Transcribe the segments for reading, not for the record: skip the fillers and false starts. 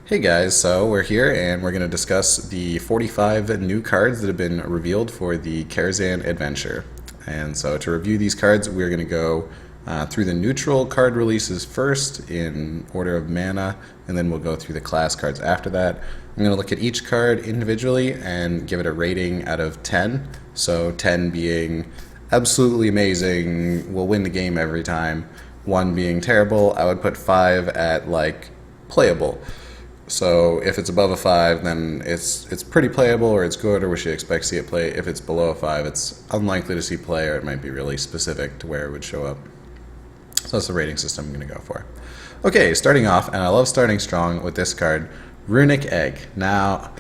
Hey guys, so we're here and we're going to discuss the 45 new cards that have been revealed for the Karazhan adventure. And so to review these cards, we're going to go through the neutral card releases first in order of mana, and then we'll go through the class cards after that. I'm going to look at each card individually and give it a rating out of 10. So 10 being absolutely amazing, will win the game every time. 1 being terrible, I would put 5 at like playable. So if it's above a 5, then it's pretty playable, or it's good, or we should expect to see it play. If it's below a 5, it's unlikely to see play, or it might be really specific to where it would show up. So that's the rating system I'm going to go for. Okay, starting off, and I love starting strong with this card, Runic Egg. Now,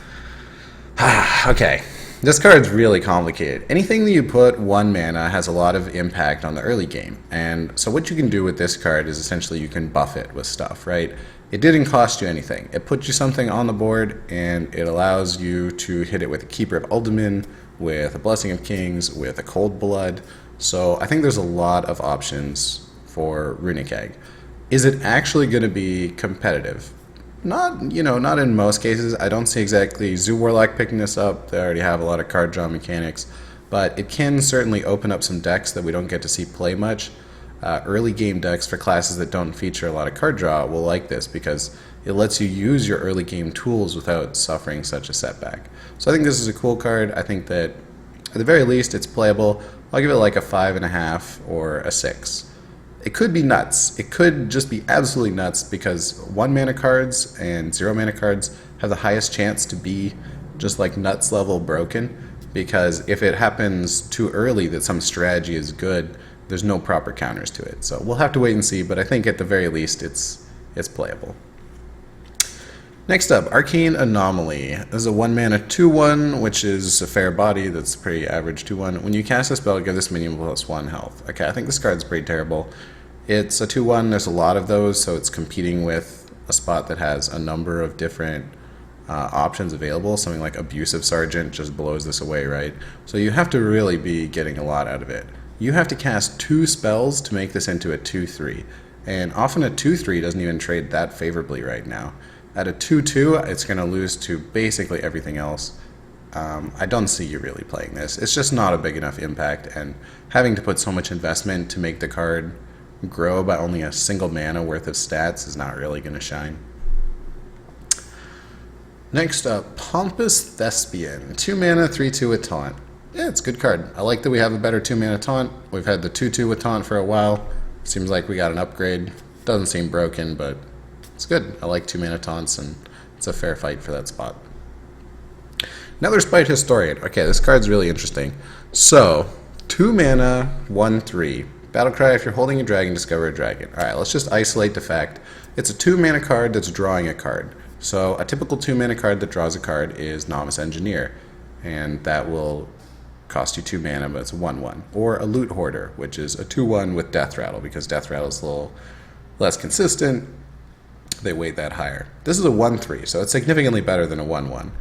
okay, this card's really complicated. Anything that you put 1 mana has a lot of impact on the early game, and so what you can do with this card is essentially you can buff it with stuff, right? It didn't cost you anything. It puts you something on the board, and it allows you to hit it with a Keeper of Uldaman, with a Blessing of Kings, with a Cold Blood. So I think there's a lot of options for Runic Egg. Is it actually going to be competitive? Not in most cases. I don't see exactly Zoo Warlock picking this up. They already have a lot of card draw mechanics, but it can certainly open up some decks that we don't get to see play much. Early game decks for classes that don't feature a lot of card draw will like this because it lets you use your early game tools without suffering such a setback. So I think this is a cool card. I think that at the very least it's playable. I'll give it like a 5.5 or a 6. It could be nuts. It could just be absolutely nuts because 1 mana cards and 0 mana cards have the highest chance to be just like nuts level broken, because if it happens too early that some strategy is good, there's no proper counters to it. So we'll have to wait and see, but I think at the very least it's playable. Next up, Arcane Anomaly. This is a 1 mana 2/1, which is a fair body. That's a pretty average 2/1. When you cast a spell, give this minion +1 health. Okay, I think this card's pretty terrible. It's a 2/1, there's a lot of those, so it's competing with a spot that has a number of different options available. Something like Abusive Sergeant just blows this away, right? So you have to really be getting a lot out of it. You have to cast 2 spells to make this into a 2/3, and often a 2/3 doesn't even trade that favorably right now. At a 2/2, it's going to lose to basically everything else. I don't see you really playing this. It's just not a big enough impact, and having to put so much investment to make the card grow by only a single mana worth of stats is not really going to shine. Next up, Pompous Thespian. 2 mana, 3/2 with Taunt. Yeah, it's a good card. I like that we have a better 2 mana Taunt. We've had the 2/2 with Taunt for a while. Seems like we got an upgrade. Doesn't seem broken, but it's good. I like 2 mana Taunts, and it's a fair fight for that spot. Another Spite Historian. Okay, this card's really interesting. So, 2 mana, 1/3. Battlecry, if you're holding a dragon, discover a dragon. Alright, let's just isolate the fact. It's a 2 mana card that's drawing a card. So, a typical 2 mana card that draws a card is Novice Engineer, and that will cost you 2 mana, but it's a 1/1. Or a Loot Hoarder, which is a 2/1 with Death Rattle, because Death Rattle is a little less consistent. They weight that higher. This is a 1/3, so it's significantly better than a 1/1.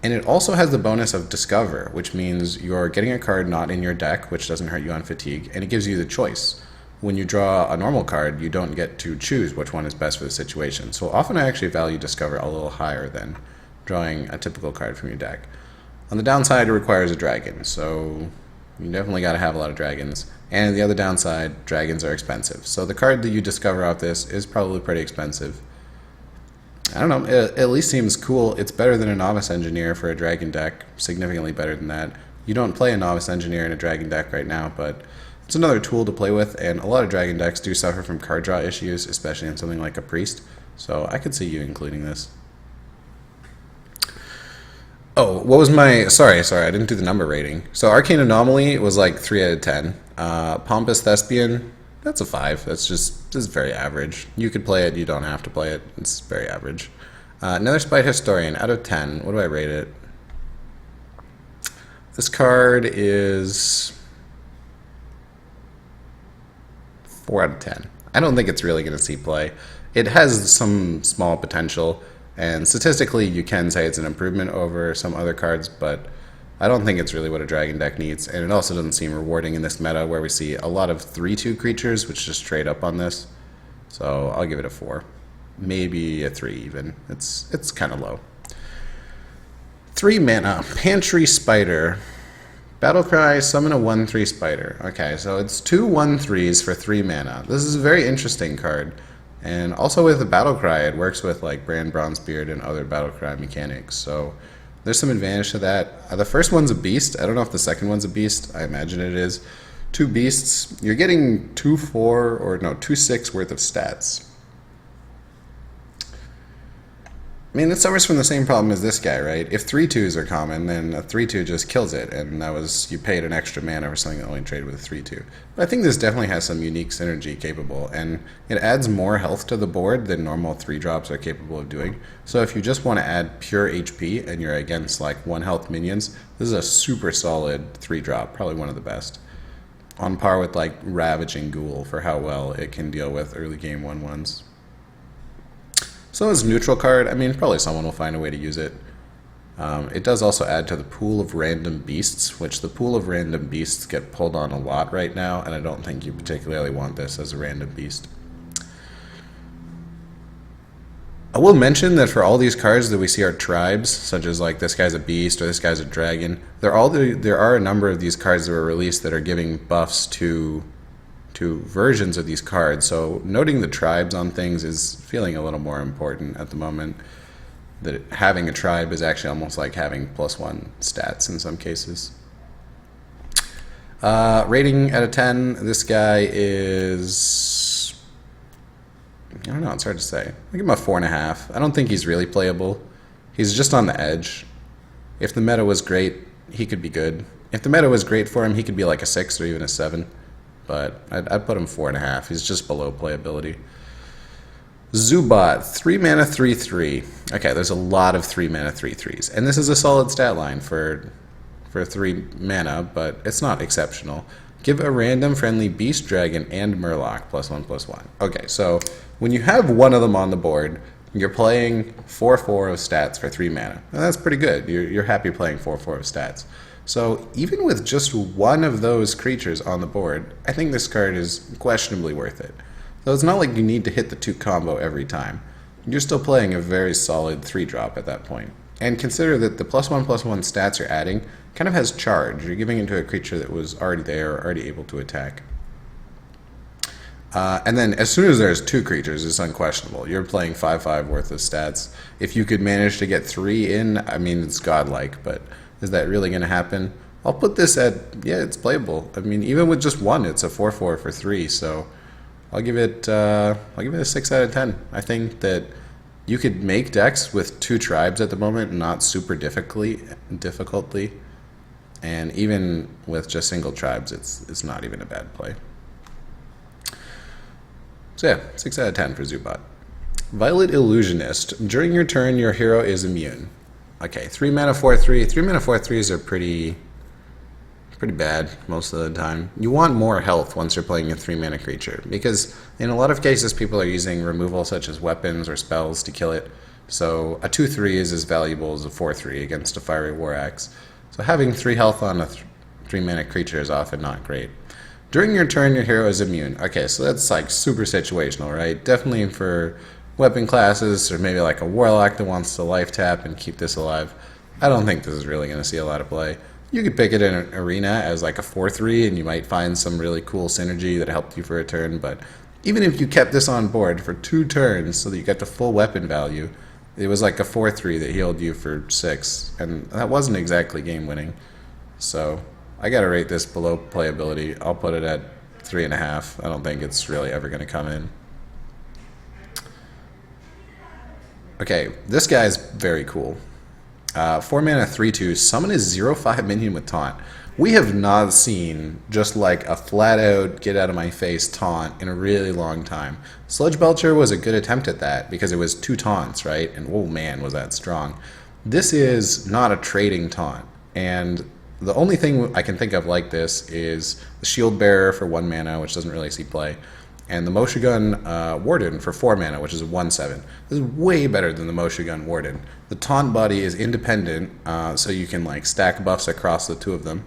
And it also has the bonus of Discover, which means you're getting a card not in your deck, which doesn't hurt you on fatigue, and it gives you the choice. When you draw a normal card, you don't get to choose which one is best for the situation. So often I actually value Discover a little higher than drawing a typical card from your deck. On the downside, it requires a dragon, so you definitely got to have a lot of dragons. And the other downside, dragons are expensive. So the card that you discover off this is probably pretty expensive. I don't know, it at least seems cool. It's better than a Novice Engineer for a dragon deck, significantly better than that. You don't play a Novice Engineer in a dragon deck right now, but it's another tool to play with, and a lot of dragon decks do suffer from card draw issues, especially in something like a Priest. So I could see you including this. Oh, what was my... Sorry, I didn't do the number rating. So Arcane Anomaly was like 3 out of 10. Pompous Thespian, that's a 5. This is very average. You could play it, you don't have to play it. It's very average. Another Spite Historian, out of 10. What do I rate it? This card is 4 out of 10. I don't think it's really going to see play. It has some small potential, and statistically you can say it's an improvement over some other cards, but I don't think it's really what a dragon deck needs, and it also doesn't seem rewarding in this meta where we see a lot of 3/2 creatures which just trade up on this. So I'll give it a 4. maybe a 3 even. It's kind of low. 3 mana, Pantry Spider. Battlecry, summon a 1/3 spider. Okay, so it's 2 1/3s for 3 mana. This is a very interesting card. And also with the Battlecry, it works with like Brand Bronzebeard and other Battlecry mechanics. So there's some advantage to that. The first one's a beast. I don't know if the second one's a beast. I imagine it is. 2 beasts. You're getting 2/6 worth of stats. I mean, it suffers from the same problem as this guy, right? If 3/2s are common, then a 3/2 just kills it, and that was, you paid an extra mana for something that only traded with a 3/2. But I think this definitely has some unique synergy capable, and it adds more health to the board than normal 3-drops are capable of doing. So if you just want to add pure HP and you're against like 1 health minions, this is a super solid 3-drop, probably one of the best. On par with like Ravaging Ghoul for how well it can deal with early game 1/1s. So as a neutral card, I mean, probably someone will find a way to use it. It does also add to the pool of random beasts, which the pool of random beasts get pulled on a lot right now, and I don't think you particularly want this as a random beast. I will mention that for all these cards that we see are tribes, such as like this guy's a beast or this guy's a dragon, there are a number of these cards that were released that are giving buffs to versions of these cards, so noting the tribes on things is feeling a little more important at the moment. That having a tribe is actually almost like having +1 stats in some cases. Rating out of 10, this guy is, I don't know, it's hard to say. I give him a 4.5. I don't think he's really playable. He's just on the edge. If the meta was great, he could be good. If the meta was great for him, he could be like a 6 or even a 7. But I'd put him 4.5. He's just below playability. Zubat, 3 mana 3/3. Okay, there's a lot of 3 mana 3/3s, and this is a solid stat line for 3 mana, but it's not exceptional. Give a random friendly beast, dragon, and murloc +1/+1. Okay, so when you have one of them on the board, you're playing 4/4 of stats for 3 mana. And that's pretty good. You're happy playing 4/4 of stats. So even with just one of those creatures on the board, I think this card is questionably worth it. So it's not like you need to hit the 2 combo every time. You're still playing a very solid 3-drop at that point. And consider that the +1/+1 stats you're adding kind of has charge. You're giving it to a creature that was already there or already able to attack. And then as soon as there's 2 creatures, it's unquestionable. You're playing 5/5 worth of stats. If you could manage to get 3 in, I mean, it's godlike, but is that really going to happen? I'll put this at, yeah, it's playable. I mean, even with just 1, it's a 4/4 for 3, so I'll give it a 6 out of 10. I think that you could make decks with 2 tribes at the moment, not super difficultly, and even with just single tribes, it's not even a bad play. So yeah, 6 out of 10 for Zubat. Violet Illusionist. During your turn, your hero is immune. Okay, 3 mana 4/3. 3 mana 4/3s are pretty bad most of the time. You want more health once you're playing a 3 mana creature, because in a lot of cases people are using removal such as weapons or spells to kill it. So a 2/3 is as valuable as a 4/3 against a Fiery War Axe. So having 3 health on a 3 mana creature is often not great. During your turn, your hero is immune. Okay, so that's like super situational, right? Definitely for weapon classes, or maybe like a Warlock that wants to life tap and keep this alive. I don't think this is really going to see a lot of play. You could pick it in an arena as like a 4/3, and you might find some really cool synergy that helped you for a turn, but even if you kept this on board for 2 turns so that you got the full weapon value, it was like a 4/3 that healed you for 6, and that wasn't exactly game winning. So I gotta rate this below playability. I'll put it at 3.5. I don't think it's really ever going to come in. Okay, this guy's very cool. 4 mana 3/2, summon a 0/5 minion with taunt. We have not seen just like a flat out get out of my face taunt in a really long time. Sludge Belcher was a good attempt at that because it was 2 taunts, right? And oh man, was that strong. This is not a trading taunt, and the only thing I can think of like this is the Shield Bearer for 1 mana, which doesn't really see play, and the Moshigun Warden for 4 mana, which is a 1/7. This is way better than the Moshigun Warden. The taunt body is independent, so you can like stack buffs across the 2 of them.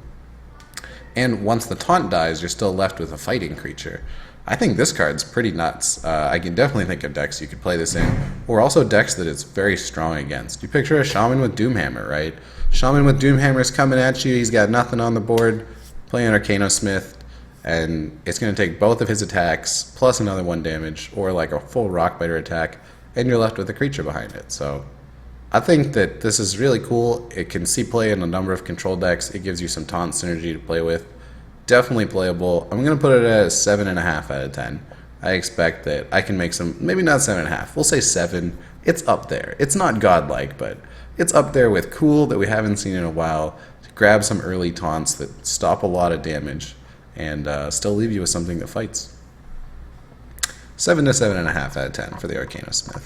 And once the taunt dies, you're still left with a fighting creature. I think this card's pretty nuts. I can definitely think of decks you could play this in, or also decks that it's very strong against. You picture a Shaman with Doomhammer, right? Shaman with Doomhammer is coming at you, he's got nothing on the board, playing Arcanosmith, and it's going to take both of his attacks, plus another 1 damage, or like a full Rockbiter attack, and you're left with a creature behind it. So I think that this is really cool. It can see play in a number of control decks. It gives you some taunt synergy to play with. Definitely playable. I'm going to put it at a 7.5 out of 10. I expect that I can make some, maybe not 7.5, we'll say 7. It's up there. It's not godlike, but it's up there with cool that we haven't seen in a while. To grab some early taunts that stop a lot of damage and still leave you with something that fights. 7 to 7.5 out of 10 for the Arcanosmith.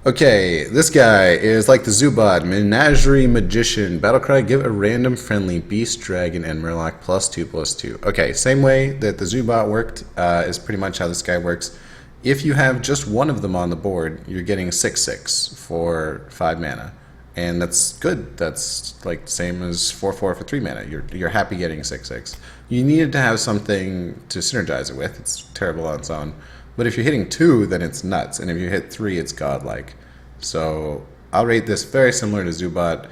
Okay, this guy is like the Zubat, Menagerie Magician. Battlecry, give a random friendly Beast, Dragon, and Murloc +2/+2. Okay, same way that the Zubat worked is pretty much how this guy works. If you have just one of them on the board, you're getting 6/6 for 5 mana. And that's good. That's like the same as 4/4 for 3 mana. You're happy getting 6/6. You needed to have something to synergize it with. It's terrible on its own. But if you're hitting 2, then it's nuts. And if you hit 3, it's godlike. So I'll rate this very similar to Zubat.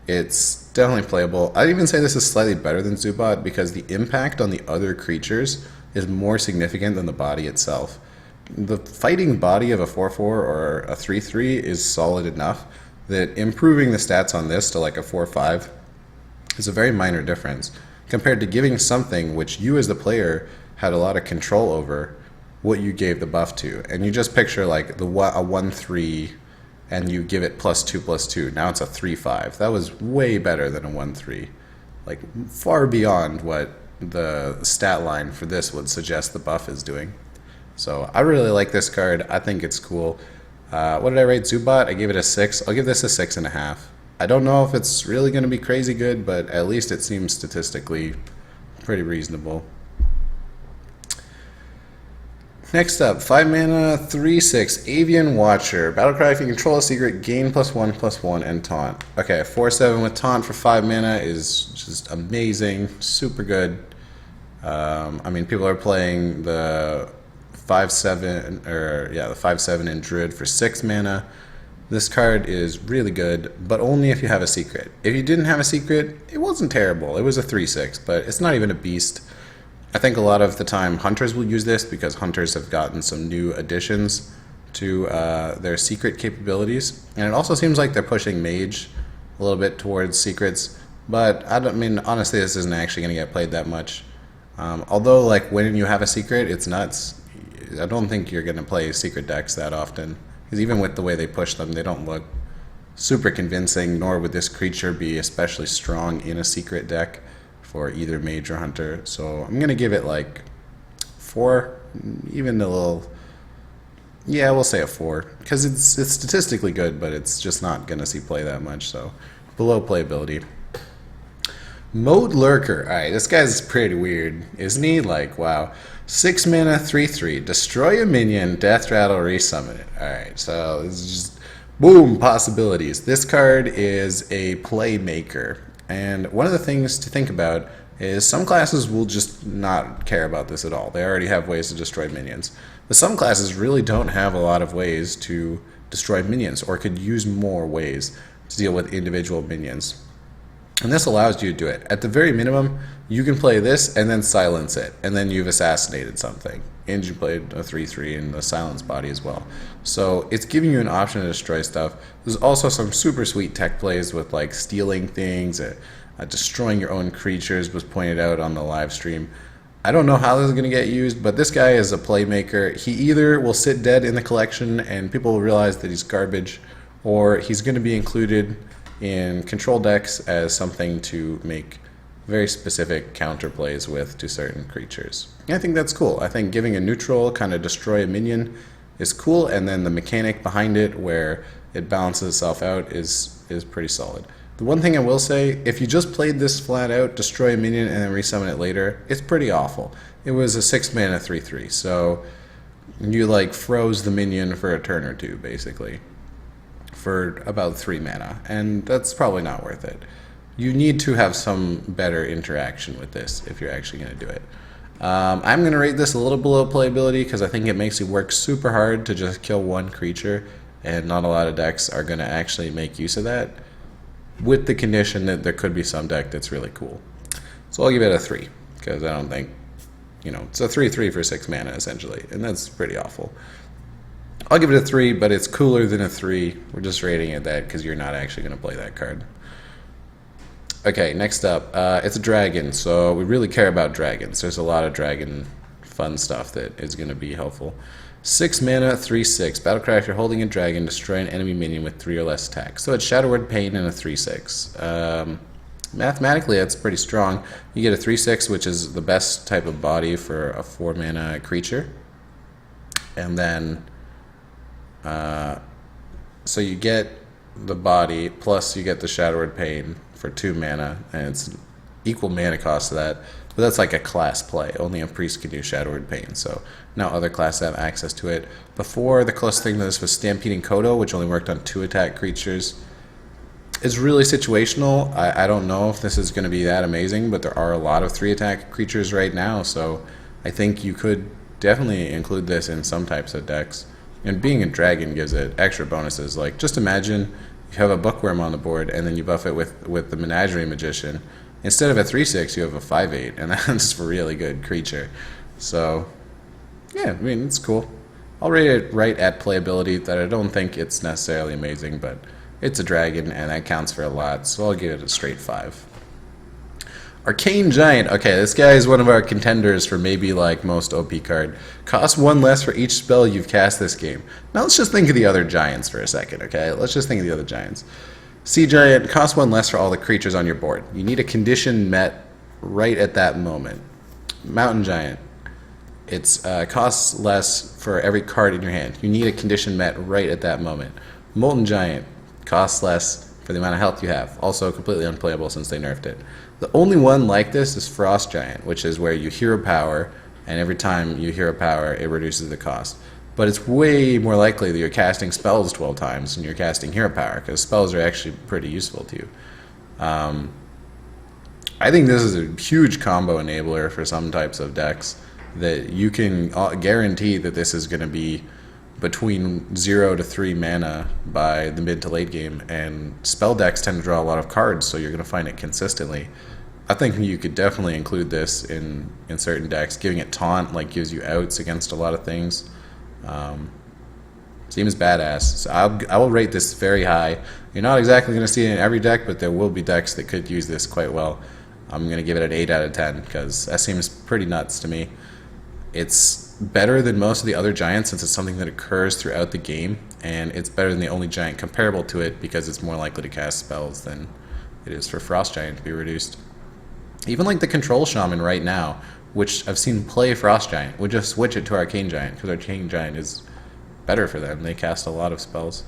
It's definitely playable. I'd even say this is slightly better than Zubat because the impact on the other creatures is more significant than the body itself. The fighting body of a 4/4 or a 3/3 is solid enough that improving the stats on this to like a 4/5 is a very minor difference compared to giving something which you as the player had a lot of control over what you gave the buff to. And you just picture like a 1/3 and you give it +2/+2. Now it's a 3/5. That was way better than a 1/3. Like far beyond what the stat line for this would suggest the buff is doing. So I really like this card. I think it's cool. What did I rate Zubat? I gave it a 6. I'll give this a 6.5. I don't know if it's really going to be crazy good, but at least it seems statistically pretty reasonable. Next up, 5 mana, 3/6, Avian Watcher. Battlecry, if you control a secret, gain +1/+1 and taunt. Okay, 4/7 with taunt for 5 mana is just amazing, super good. I mean, people are playing the 5/7, the 5/7 in Druid for 6 mana. This card is really good, but only if you have a secret. If you didn't have a secret, it wasn't terrible. It was a 3/6, but it's not even a beast. I think a lot of the time hunters will use this because hunters have gotten some new additions to their secret capabilities. And it also seems like they're pushing Mage a little bit towards secrets. But I mean, honestly, this isn't actually going to get played that much. Although, like, when you have a secret, it's nuts. I don't think you're going to play secret decks that often. Because even with the way they push them, they don't look super convincing, nor would this creature be especially strong in a secret deck for either Mage or Hunter. So I'm going to give it like 4, even a little, yeah, we'll say a 4. Because it's statistically good, but it's just not going to see play that much, so below playability. Moat Lurker. Alright, this guy's pretty weird, isn't he? Like, wow. 6 mana, 3/3. Destroy a minion, death rattle, resummon it. Alright, so this is just, boom, possibilities. This card is a playmaker. And one of the things to think about is some classes will just not care about this at all. They already have ways to destroy minions. But some classes really don't have a lot of ways to destroy minions, or could use more ways to deal with individual minions. And this allows you to do it. At the very minimum, you can play this and then silence it, and then you've assassinated something. And you played a 3/3 in the silence body as well. So it's giving you an option to destroy stuff. There's also some super sweet tech plays with like stealing things, destroying your own creatures was pointed out on the live stream. I don't know how this is going to get used, but this guy is a playmaker. He either will sit dead in the collection and people will realize that he's garbage, or he's going to be included in control decks as something to make very specific counterplays with to certain creatures. And I think that's cool. I think giving a neutral kind of destroy a minion is cool, and then the mechanic behind it where it balances itself out is pretty solid. The one thing I will say, if you just played this flat out, destroy a minion and then resummon it later, it's pretty awful. It was a 6 mana 3/3, so you like froze the minion for a turn or two basically for about 3 mana, and that's probably not worth it. You need to have some better interaction with this if you're actually going to do it. I'm going to rate this a little below playability because I think it makes you work super hard to just kill one creature, and not a lot of decks are going to actually make use of that, with the condition that there could be some deck that's really cool. So I'll give it a 3 because I don't think, it's a 3/3 for 6 mana essentially, and that's pretty awful. I'll give it a 3, but it's cooler than a 3. We're just rating it that because you're not actually going to play that card. Okay, next up, it's a dragon, so we really care about dragons. There's a lot of dragon fun stuff that is going to be helpful. 6 mana, 3/6. Battlecry, if you're holding a dragon, destroy an enemy minion with 3 or less attacks. So it's Shadow Word Pain and a 3/6. Mathematically, that's pretty strong. You get a 3/6, which is the best type of body for a 4 mana creature. And then, so you get the body, plus you get the Shadow Word Pain for 2 mana, and it's equal mana cost to that. But that's like a class play. Only a priest can do Shadow Word Pain, so now other classes have access to it. Before, the closest thing to this was Stampeding Kodo, which only worked on 2-attack creatures. It's really situational. I don't know if this is going to be that amazing, but there are a lot of 3-attack creatures right now, so I think you could definitely include this in some types of decks. And being a dragon gives it extra bonuses. Like, just imagine you have a Bookworm on the board, and then you buff it with the Menagerie Magician. Instead of a 3/6, you have a 5/8, and that's a really good creature. So, yeah, I mean, it's cool. I'll rate it right at playability, that I don't think it's necessarily amazing, but it's a dragon, and that counts for a lot, so I'll give it a straight 5. Arcane Giant. Okay, this guy is one of our contenders for maybe like most OP card. Costs 1 less for each spell you've cast this game. Now let's just think of the other giants for a second, okay? Let's just think of the other giants. Sea Giant costs 1 less for all the creatures on your board. You need a condition met right at that moment. Mountain Giant. It's costs less for every card in your hand. You need a condition met right at that moment. Molten Giant costs less for the amount of health you have. Also completely unplayable since they nerfed it. The only one like this is Frost Giant, which is where you hero power, and every time you hero power, it reduces the cost. But it's way more likely that you're casting spells 12 times than you're casting hero power, because spells are actually pretty useful to you. I think this is a huge combo enabler for some types of decks, that you can guarantee that this is going to be between 0 to 3 mana by the mid to late game, and spell decks tend to draw a lot of cards, so you're going to find it consistently. I think you could definitely include this in certain decks. Giving it taunt gives you outs against a lot of things. Seems badass. So I will rate this very high. You're not exactly going to see it in every deck, but there will be decks that could use this quite well. I'm going to give it an 8 out of 10 because that seems pretty nuts to me. It's better than most of the other giants since it's something that occurs throughout the game, and it's better than the only giant comparable to it because it's more likely to cast spells than it is for Frost Giant to be reduced. Even like the Control Shaman right now, which I've seen play Frost Giant, would just switch it to Arcane Giant because Arcane Giant is better for them. They cast a lot of spells.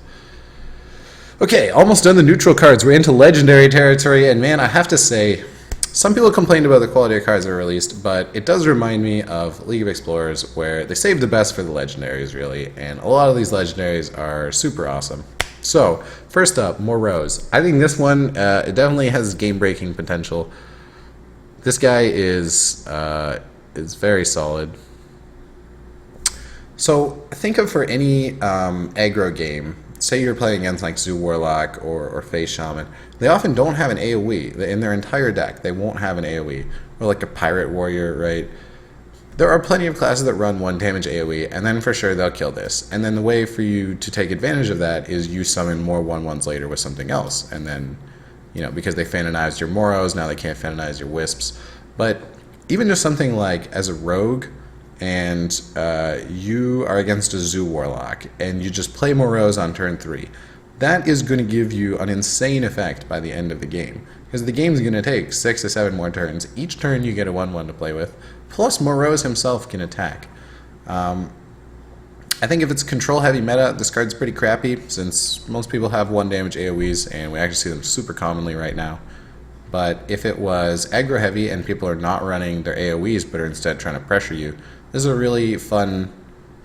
Okay, almost done the neutral cards. We're into legendary territory, and man, I have to say, some people complained about the quality of cards that are released, but it does remind me of League of Explorers, where they saved the best for the legendaries, really, and a lot of these legendaries are super awesome. So, first up, Morose. I think this one, it definitely has game-breaking potential. This guy is very solid. So, think of for any aggro game, say you're playing against like Zoo Warlock or Face Shaman, they often don't have an AoE. In their entire deck, they won't have an AoE. Or like a Pirate Warrior, right? There are plenty of classes that run 1 damage AoE, and then for sure they'll kill this. And then the way for you to take advantage of that is you summon more 1/1s later with something else. And then, because they Fanonized your Moros, now they can't Fanonize your Wisps. But even just something like as a rogue, and you are against a Zoo Warlock, and you just play Morose on turn 3, that is going to give you an insane effect by the end of the game. Because the game's going to take 6 to 7 more turns. Each turn you get a 1/1 to play with, plus Morose himself can attack. I think if it's control-heavy meta, this card's pretty crappy, since most people have 1 damage AoEs, and we actually see them super commonly right now. But if it was aggro-heavy and people are not running their AoEs, but are instead trying to pressure you, this is a really fun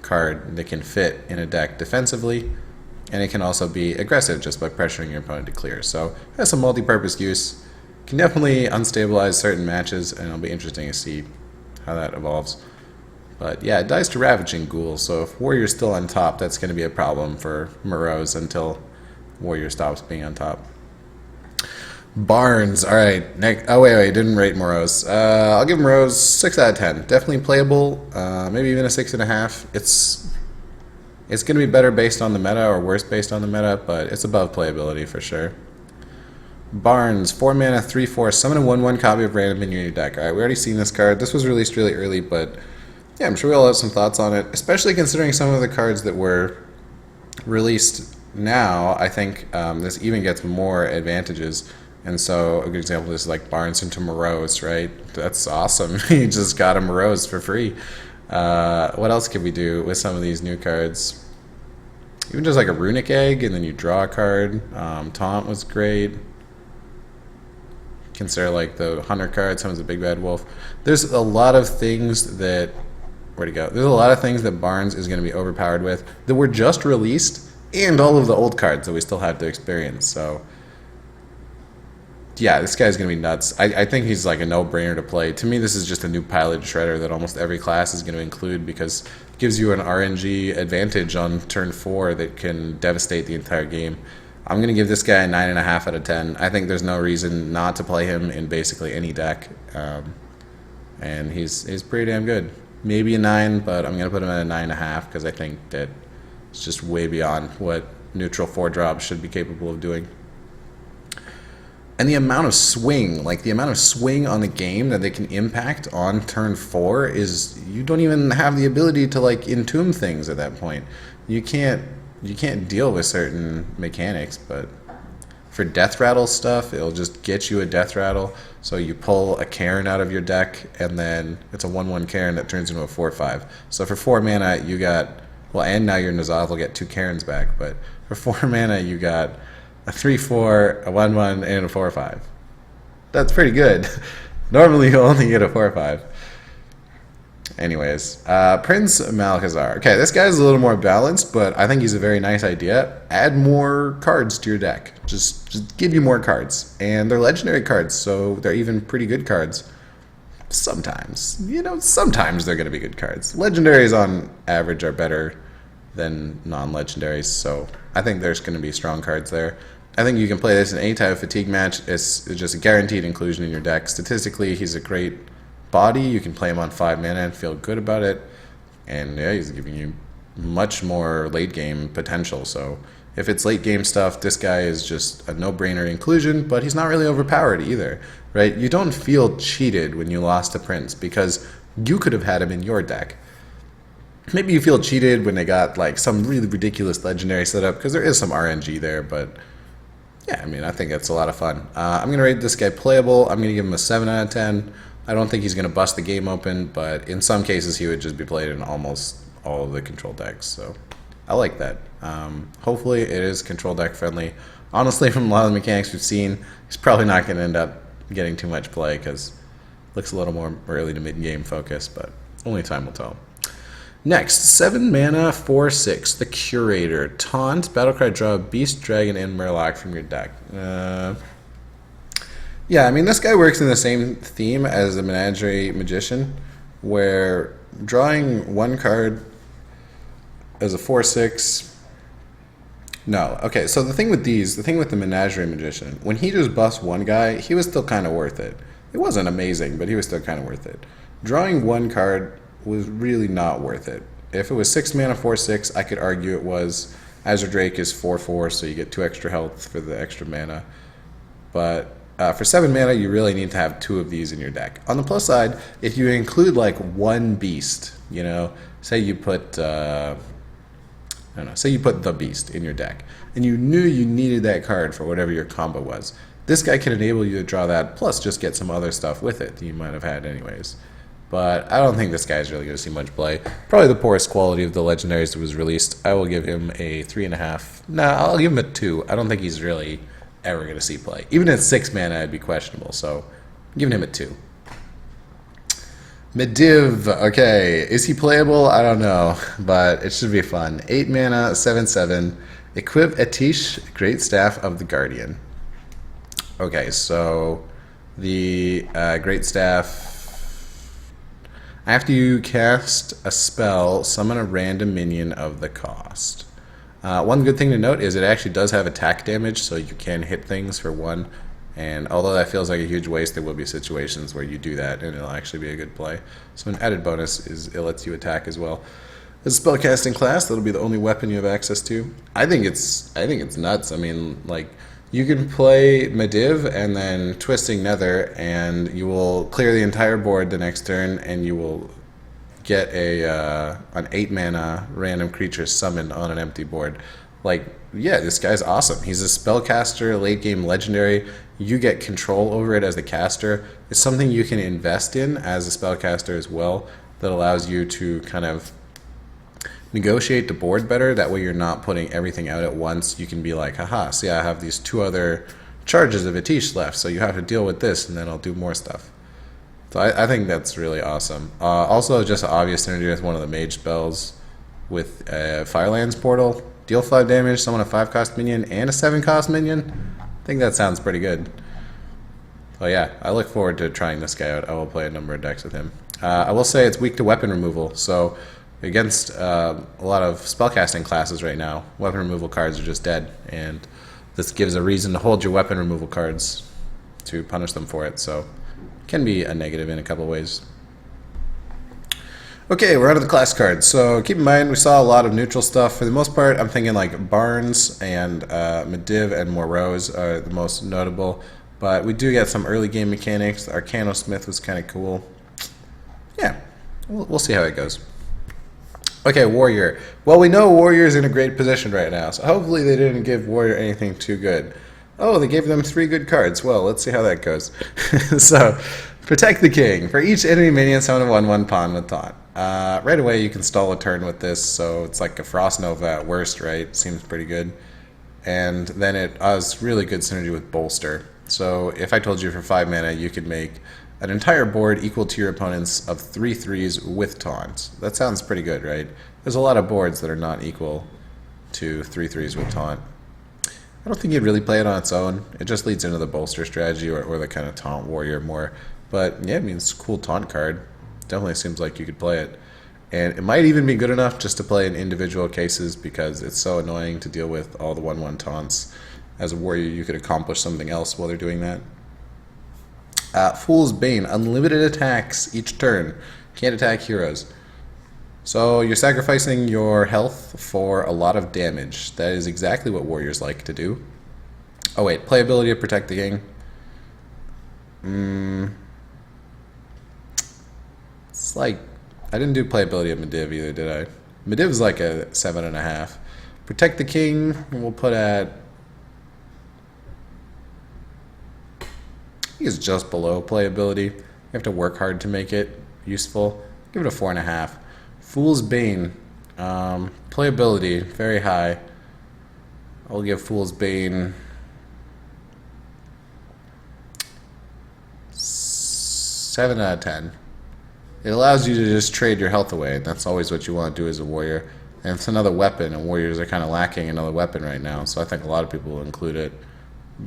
card that can fit in a deck defensively, and it can also be aggressive just by pressuring your opponent to clear. So it has some multi-purpose use. Can definitely unstabilize certain matches, and it'll be interesting to see how that evolves. But yeah, it dies to Ravaging Ghoul, so if Warrior's still on top, that's going to be a problem for Morose until Warrior stops being on top. Barnes, alright. Oh, wait, didn't rate Morose. I'll give Morose 6 out of 10. Definitely playable, maybe even a 6.5. It's going to be better based on the meta, or worse based on the meta, but it's above playability for sure. Barnes, 4 mana, 3/4, summon a 1/1 copy of random minion in your deck. Alright, we already seen this card. This was released really early, but yeah, I'm sure we all have some thoughts on it, especially considering some of the cards that were released now. I think this even gets more advantages. And so a good example is like Barnes into Morose, right? That's awesome. You just got a Morose for free. What else could we do with some of these new cards? Even just like a Runic Egg, and then you draw a card. Taunt was great. Consider like the Hunter card, summons a Big Bad Wolf. There's a lot of things that... Where'd it go? There's a lot of things that Barnes is going to be overpowered with that were just released, and all of the old cards that we still have to experience. So yeah, this guy's going to be nuts. I think he's like a no-brainer to play. To me, this is just a new Pilot Shredder that almost every class is going to include, because it gives you an RNG advantage on turn 4 that can devastate the entire game. I'm going to give this guy a 9.5 out of 10. I think there's no reason not to play him in basically any deck. And he's pretty damn good. Maybe a 9, but I'm going to put him at a 9.5 because I think that it's just way beyond what neutral 4-drops should be capable of doing. And the amount of swing, like the amount of swing on the game that they can impact on turn 4 is, you don't even have the ability to like entomb things at that point. You can't deal with certain mechanics, but for Death Rattle stuff, it'll just get you a Death Rattle. So you pull a Cairn out of your deck, and then it's a 1/1 Cairn that turns into a 4/5. So for 4 mana, you got, well, and now your N'Zoth will get 2 Cairns back, but for 4 mana, you got a 3/4, a 1/1, and a 4/5. That's pretty good. Normally you only get a 4/5. Anyways, Prince Malchezaar. Okay, this guy's a little more balanced, but I think he's a very nice idea. Add more cards to your deck. Just give you more cards. And they're legendary cards, so they're even pretty good cards. Sometimes. You know, sometimes they're going to be good cards. Legendaries on average are better than non-legendaries, so I think there's going to be strong cards there. I think you can play this in any type of fatigue match. It's just a guaranteed inclusion in your deck. Statistically, he's a great body. You can play him on 5 mana and feel good about it. And yeah, he's giving you much more late game potential. So if it's late game stuff, this guy is just a no-brainer inclusion, but he's not really overpowered either, right? You don't feel cheated when you lost to Prince because you could have had him in your deck. Maybe you feel cheated when they got like some really ridiculous legendary setup, because there is some RNG there, but yeah, I mean, I think it's a lot of fun. I'm going to rate this guy playable. I'm going to give him a 7 out of 10. I don't think he's going to bust the game open, but in some cases he would just be played in almost all of the control decks, so I like that. Hopefully it is control deck friendly. Honestly, from a lot of the mechanics we've seen, he's probably not going to end up getting too much play because it looks a little more early to mid-game focus, but only time will tell. Next, 7 mana, 4/6, the Curator. Taunt, Battlecry, draw a Beast, Dragon, and Murloc from your deck. Yeah, I mean, this guy works in the same theme as the Menagerie Magician, where drawing 1 card as a 4/6... No, okay, so the thing with the Menagerie Magician, when he just busts 1 guy, he was still kind of worth it. It wasn't amazing, but he was still kind of worth it. Drawing 1 card was really not worth it. If it was 6 mana, 4/6, I could argue it was. Azure Drake is 4/4, so you get 2 extra health for the extra mana. But for 7 mana, you really need to have 2 of these in your deck. On the plus side, if you include like 1 beast, you know, say you put say you put the Beast in your deck, and you knew you needed that card for whatever your combo was. This guy can enable you to draw that, plus just get some other stuff with it that you might have had anyways. But I don't think this guy's really going to see much play. Probably the poorest quality of the legendaries that was released. I will give him a 3.5. Nah, I'll give him a 2. I don't think he's really ever going to see play. Even at 6 mana, it'd be questionable, so I'm giving him a 2. Medivh, okay, is he playable? I don't know, but it should be fun. 8 mana, 7/7, equip Atish, Great Staff of the Guardian. Okay, so the Great Staff, After you cast a spell, summon a random minion of the cost. One good thing to note is it actually does have attack damage, so you can hit things for 1. And although that feels like a huge waste, there will be situations where you do that and it'll actually be a good play. So an added bonus is it lets you attack as well. As a spellcasting class, that'll be the only weapon you have access to. I think it's nuts. I mean, like, you can play Mediv and then Twisting Nether, and you will clear the entire board the next turn, and you will get an 8 mana random creature summoned on an empty board. Like, yeah, this guy's awesome. He's a spellcaster, late game legendary. You get control over it as the caster. It's something you can invest in as a spellcaster as well, that allows you to kind of negotiate the board better. That way you're not putting everything out at once. You can be like, haha, see, I have these 2 other charges of Atish left, so you have to deal with this, and then I'll do more stuff. So I think that's really awesome. Also, just an obvious synergy with one of the mage spells with Firelands Portal. Deal 5 damage, summon a 5-cost minion and a 7-cost minion. I think that sounds pretty good. So yeah, I look forward to trying this guy out. I will play a number of decks with him. I will say it's weak to weapon removal, so against a lot of spellcasting classes right now, weapon removal cards are just dead, and this gives a reason to hold your weapon removal cards to punish them for it, so it can be a negative in a couple ways. Okay, we're on to the class cards. So keep in mind, we saw a lot of neutral stuff. For the most part, I'm thinking like Barnes and Mediv and Moreau's are the most notable, but we do get some early game mechanics. The Arcano Smith was kind of cool. Yeah, we'll see how it goes. Okay, Warrior. Well, we know Warrior's in a great position right now, so hopefully they didn't give Warrior anything too good. Oh, they gave them 3 good cards. Well, let's see how that goes. So, Protect the King. For each enemy minion, summon a 1/1 pawn with taunt. Right away, you can stall a turn with this, so it's like a Frost Nova at worst, right? Seems pretty good. And then it has really good synergy with Bolster. So, if I told you for 5 mana, you could make an entire board equal to your opponent's of 3/3s with taunt. That sounds pretty good, right? There's a lot of boards that are not equal to 3/3s with taunt. I don't think you'd really play it on its own. It just leads into the bolster strategy or the kind of taunt warrior more. But yeah, I mean, it's a cool taunt card. Definitely seems like you could play it. And it might even be good enough just to play in individual cases because it's so annoying to deal with all the 1/1 taunts. As a warrior, you could accomplish something else while they're doing that. Fool's Bane, unlimited attacks each turn. Can't attack heroes. So you're sacrificing your health for a lot of damage. That is exactly what warriors like to do. Oh wait, playability of Protect the King. It's like, I didn't do playability of Mediv either, did I? Mediv's like a 7.5. Protect the King, we'll put at, I think it's just below playability. You have to work hard to make it useful. Give it a 4.5. Fool's Bane, playability, very high. I'll give Fool's Bane 7 out of 10. It allows you to just trade your health away, and that's always what you want to do as a warrior. And it's another weapon, and warriors are kind of lacking another weapon right now, so I think a lot of people will include it.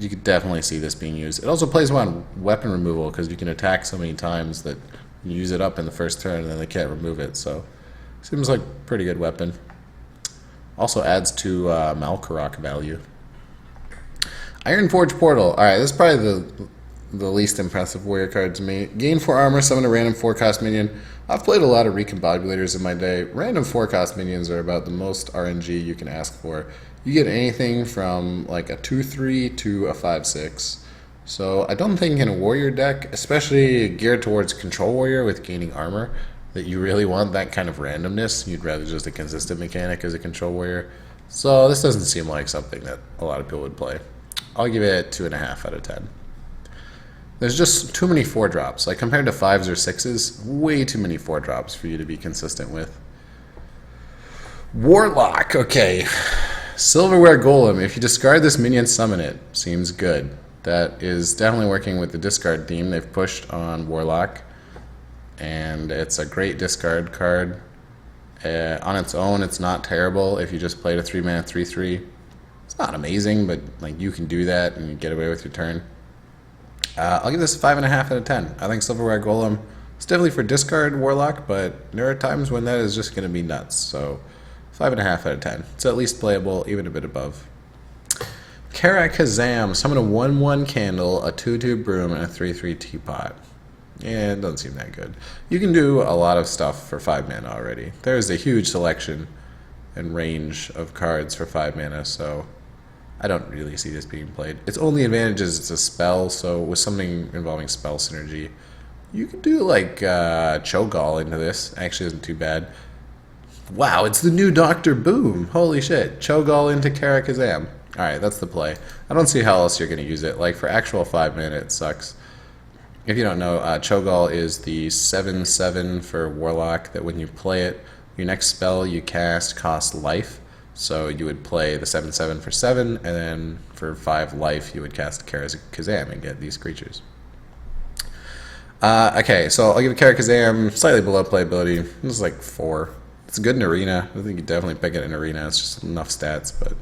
You could definitely see this being used. It also plays well on weapon removal, because you can attack so many times that you use it up in the first turn, and then they can't remove it, so seems like a pretty good weapon. Also adds to Malkarok value. Ironforge Portal. Alright, this is probably the least impressive warrior card to me. Gain 4 armor, summon a random 4-cost minion. I've played a lot of Recombobulators in my day. Random 4-cost minions are about the most RNG you can ask for. You get anything from like a 2/3 to a 5/6. So I don't think in a warrior deck, especially geared towards control warrior with gaining armor, that you really want that kind of randomness. You'd rather just a consistent mechanic as a control warrior. So this doesn't seem like something that a lot of people would play. I'll give it 2.5 out of 10. There's just too many 4-drops. Like compared to 5s or 6s, way too many 4-drops for you to be consistent with. Warlock, okay. Silverware Golem, if you discard this minion, summon it. Seems good. That is definitely working with the discard theme they've pushed on Warlock. And it's a great discard card. On its own, it's not terrible if you just played a 3-mana 3/3. It's not amazing, but like you can do that and you get away with your turn. I'll give this a 5.5 out of 10. I think Silverware Golem It's definitely for discard Warlock, but there are times when that is just going to be nuts. So 5.5 out of 10. It's at least playable, even a bit above. Karazhan, summon a 1/1 candle, a 2/2 broom, and a 3/3 teapot. Yeah, it doesn't seem that good. You can do a lot of stuff for 5 mana already. There's a huge selection and range of cards for 5 mana, so I don't really see this being played. Its only advantage is it's a spell, so with something involving spell synergy, you could do like Cho'Gall into this. Actually isn't too bad. Wow, it's the new Dr. Boom. Holy shit. Cho'Gall into Karazhan. Alright, that's the play. I don't see how else you're going to use it. Like, for actual 5 mana, it sucks. If you don't know, Cho'Gall is the 7/7 for Warlock that when you play it, your next spell you cast costs life. So you would play the 7/7 for 7, and then for 5 life you would cast Karazhan and get these creatures. Okay, so I'll give Karazhan slightly below playability. This is like 4. It's good in Arena. I think you definitely pick it in Arena. It's just enough stats, but...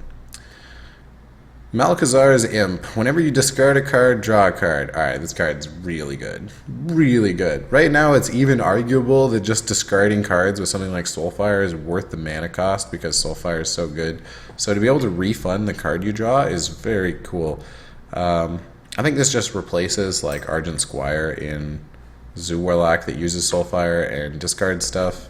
Malchezaar's Imp. Whenever you discard a card, draw a card. Alright, this card's really good. Really good. Right now, it's even arguable that just discarding cards with something like Soulfire is worth the mana cost because Soulfire is so good. So to be able to refund the card you draw is very cool. I think this just replaces like Argent Squire in Zoo Warlock that uses Soulfire and discards stuff.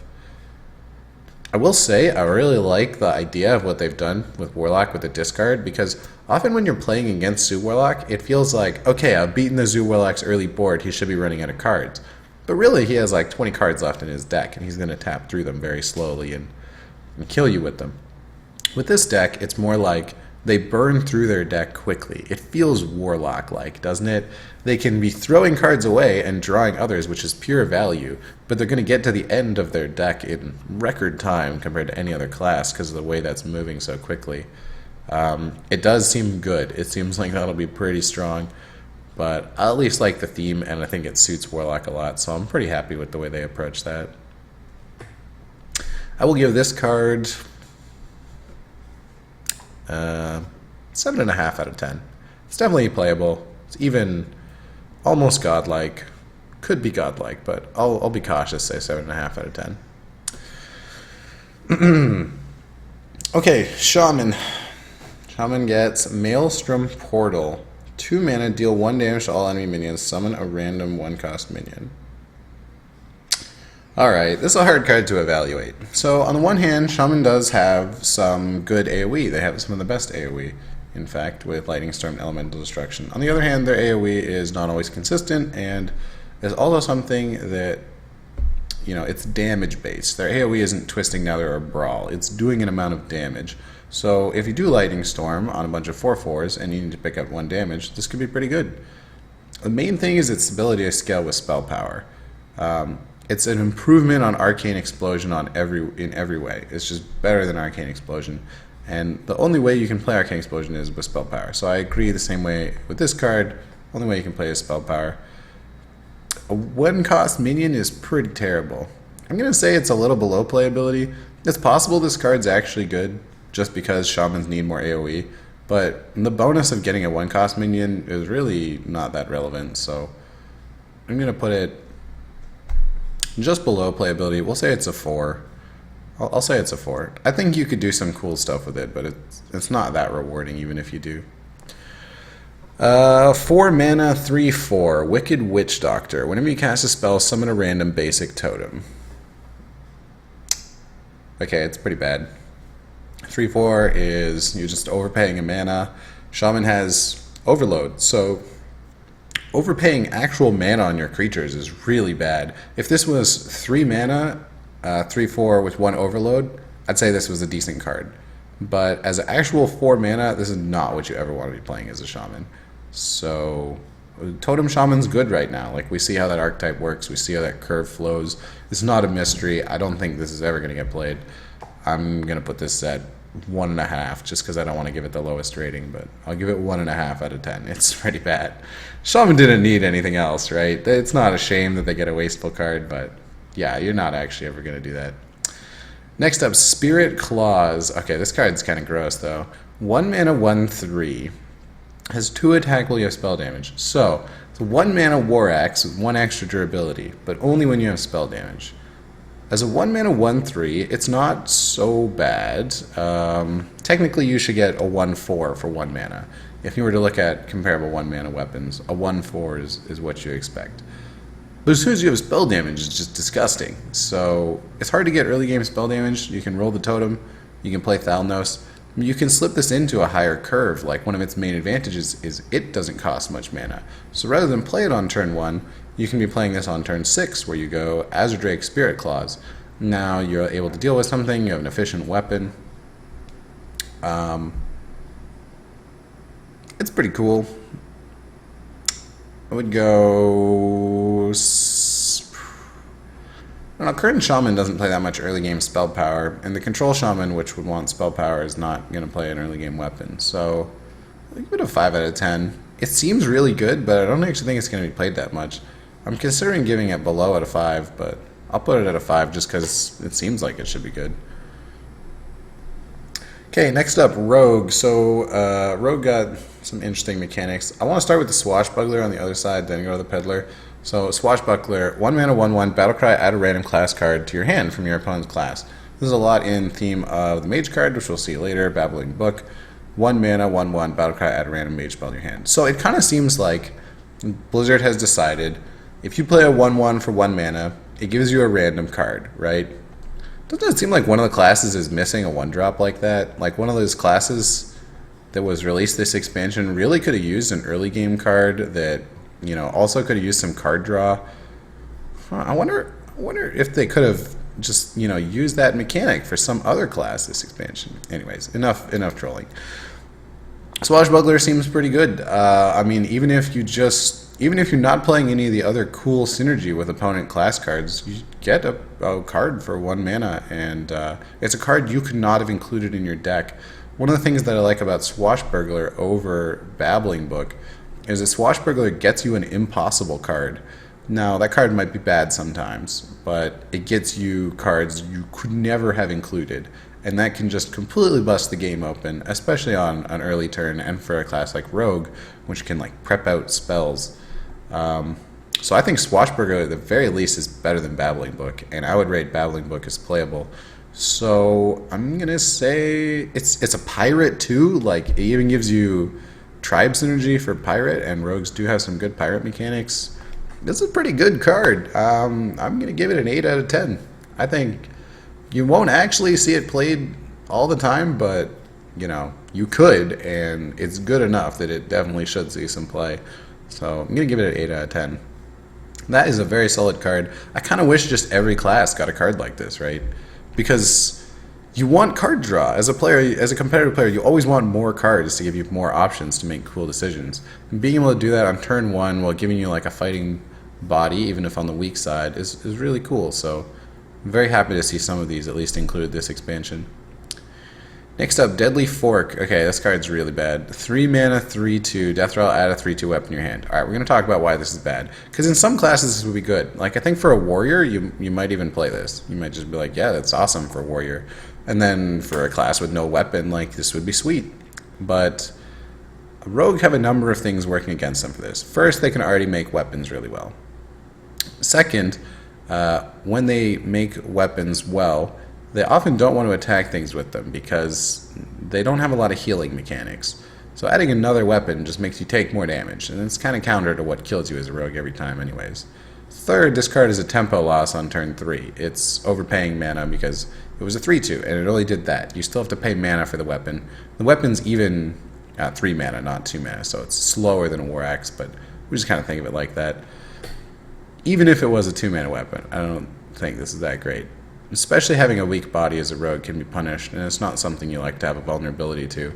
I will say I really like the idea of what they've done with Warlock with the discard, because often when you're playing against Zoo Warlock, it feels like, okay, I've beaten the Zoo Warlock's early board, he should be running out of cards. But really, he has like 20 cards left in his deck, and he's going to tap through them very slowly and kill you with them. With this deck, it's more like they burn through their deck quickly. It feels Warlock-like, doesn't it? They can be throwing cards away and drawing others, which is pure value, but they're going to get to the end of their deck in record time compared to any other class because of the way that's moving so quickly. It does seem good. It seems like that'll be pretty strong, but I at least like the theme, and I think it suits Warlock a lot, so I'm pretty happy with the way they approach that. I will give this card 7.5 out of 10. It's definitely playable. It's even almost godlike. Could be godlike, but I'll be cautious, say 7.5 out of 10. Okay, Shaman. Shaman gets Maelstrom Portal. 2 mana, deal 1 damage to all enemy minions, summon a random 1-cost minion. Alright, this is a hard card to evaluate. So, on the one hand, Shaman does have some good AoE. They have some of the best AoE, in fact, with Lightning Storm and Elemental Destruction. On the other hand, their AoE is not always consistent, and is also something that, you know, it's damage-based. Their AoE isn't Twisting Nether or Brawl. It's doing an amount of damage. So, if you do Lightning Storm on a bunch of 4/4s, and you need to pick up 1 damage, this could be pretty good. The main thing is its ability to scale with spell power. It's an improvement on Arcane Explosion in every way. It's just better than Arcane Explosion. And the only way you can play Arcane Explosion is with spell power. So I agree the same way with this card. Only way you can play is spell power. A 1-cost minion is pretty terrible. I'm going to say it's a little below playability. It's possible this card's actually good just because Shamans need more AoE. But the bonus of getting a 1-cost minion is really not that relevant. So I'm going to put it just below playability. We'll say it's a 4. I'll say it's a 4. I think you could do some cool stuff with it, but it's not that rewarding even if you do. 4 mana, 3/4. Wicked Witch Doctor. Whenever you cast a spell, summon a random basic totem. Okay, it's pretty bad. 3/4 is you're just overpaying a mana. Shaman has Overload, so overpaying actual mana on your creatures is really bad. If this was 3 mana, 3/4 with 1 Overload, I'd say this was a decent card. But as an actual 4 mana, this is not what you ever want to be playing as a Shaman. So, Totem Shaman's good right now. Like, we see how that archetype works. We see how that curve flows. It's not a mystery. I don't think this is ever going to get played. I'm going to put this at 1.5 just because I don't want to give it the lowest rating, but I'll give it 1.5 out of 10. It's pretty bad. Shaman didn't need anything else, right? It's not a shame that they get a wasteful card, but yeah, you're not actually ever going to do that. Next up, Spirit Claws. Okay, this card's kind of gross, though. 1 mana, 1/3. Has 2 attack while you have spell damage. So 1 mana War Axe with 1 extra durability, but only when you have spell damage. As a 1 mana 1/3, it's not so bad. Technically, you should get a 1/4 for 1 mana. If you were to look at comparable 1 mana weapons, a 1/4 is what you expect. But as soon as you have spell damage, it's just disgusting. So it's hard to get early game spell damage. You can roll the totem, you can play Thalnos. You can slip this into a higher curve. Like, one of its main advantages is it doesn't cost much mana. So rather than play it on turn 1, you can be playing this on turn 6, where you go Azure Drake Spirit Claws. Now you're able to deal with something, you have an efficient weapon. It's pretty cool. I would go... I don't know, current Shaman doesn't play that much early game spell power, and the control Shaman, which would want spell power, is not going to play an early game weapon. So I'll give it a 5 out of 10. It seems really good, but I don't actually think it's going to be played that much. I'm considering giving it below at a 5, but I'll put it at a 5 just because it seems like it should be good. Okay, next up, Rogue. So Rogue got some interesting mechanics. I want to start with the Swashbuckler on the other side, then go to the Peddler. So Swashbuckler, 1 mana 1/1, battlecry, add a random class card to your hand from your opponent's class. This is a lot in theme of the Mage card, which we'll see later, Babbling Book. 1 mana 1/1, battlecry, add a random Mage spell to your hand. So it kind of seems like Blizzard has decided, if you play a 1/1 for 1 mana, it gives you a random card, right? Doesn't it seem like one of the classes is missing a 1-drop like that? Like, one of those classes that was released this expansion really could have used an early game card that, you know, also could have used some card draw. I wonder if they could have just, you know, used that mechanic for some other class this expansion. Anyways, enough trolling. Swashbuckler seems pretty good. I mean, even if you're not playing any of the other cool synergy with opponent class cards, you get a card for 1 mana, and it's a card you could not have included in your deck. One of the things that I like about Swashbuckler over Babbling Book is that Swashbuckler gets you an impossible card. Now, that card might be bad sometimes, but it gets you cards you could never have included, and that can just completely bust the game open, especially on an early turn, and for a class like Rogue, which can like prep out spells. So I think Swashbuckler at the very least is better than Babbling Book, and I would rate Babbling Book as playable. So I'm gonna say it's a pirate too. Like, it even gives you tribe synergy for pirate, and rogues do have some good pirate mechanics. This is a pretty good card. I'm gonna give it an 8 out of 10. I think you won't actually see it played all the time, but you know, you could, and it's good enough that it definitely should see some play. So I'm gonna give it an 8 out of 10. That is a very solid card. I kind of wish just every class got a card like this, right? Because you want card draw. As a player, as a competitive player, you always want more cards to give you more options to make cool decisions. And being able to do that on turn 1 while giving you like a fighting body, even if on the weak side, is really cool. So I'm very happy to see some of these at least include this expansion. Next up, Deadly Fork. Okay, this card's really bad. 3 mana, 3/2, Death Rattle, add a 3/2 weapon in your hand. Alright, we're going to talk about why this is bad. Because in some classes this would be good. Like, I think for a warrior, you might even play this. You might just be like, yeah, that's awesome for a warrior. And then for a class with no weapon, like, this would be sweet. But Rogue have a number of things working against them for this. First, they can already make weapons really well. Second, when they make weapons well, they often don't want to attack things with them because they don't have a lot of healing mechanics. So adding another weapon just makes you take more damage, and it's kind of counter to what kills you as a rogue every time anyways. Third, this card is a tempo loss on turn 3. It's overpaying mana because it was a 3/2, and it only did that. You still have to pay mana for the weapon. The weapon's even 3 mana, not 2 mana, so it's slower than a War Axe, but we just kind of think of it like that. Even if it was a 2 mana weapon, I don't think this is that great. Especially having a weak body as a rogue can be punished, and it's not something you like to have a vulnerability to.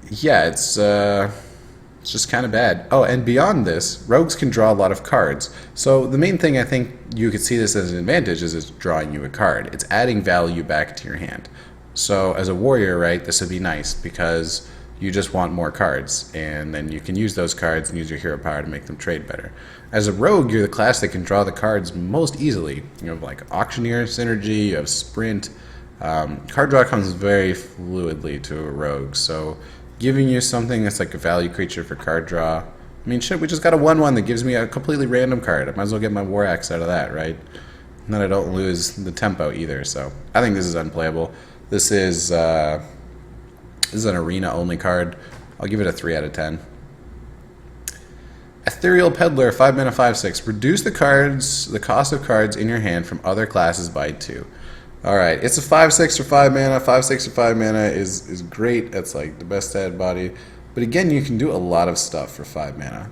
Yeah, it's just kind of bad. Oh, and beyond this, rogues can draw a lot of cards. So the main thing I think you could see this as an advantage is it's drawing you a card. It's adding value back to your hand. So as a warrior, right, this would be nice because you just want more cards, and then you can use those cards and use your hero power to make them trade better. As a rogue, you're the class that can draw the cards most easily. You have like Auctioneer synergy, you have Sprint. Card draw comes very fluidly to a rogue, so giving you something that's like a value creature for card draw. I mean, shit, we just got a 1/1 that gives me a completely random card. I might as well get my War Axe out of that, right? And then I don't lose the tempo either, so I think this is unplayable. This is an arena-only card. I'll give it a 3 out of 10. Ethereal Peddler, 5 mana, 5/6. Reduce the cost of cards in your hand from other classes by 2. Alright, it's a 5/6 for 5 mana. 5/6 for 5 mana is great. That's like the best stat body. But again, you can do a lot of stuff for 5 mana.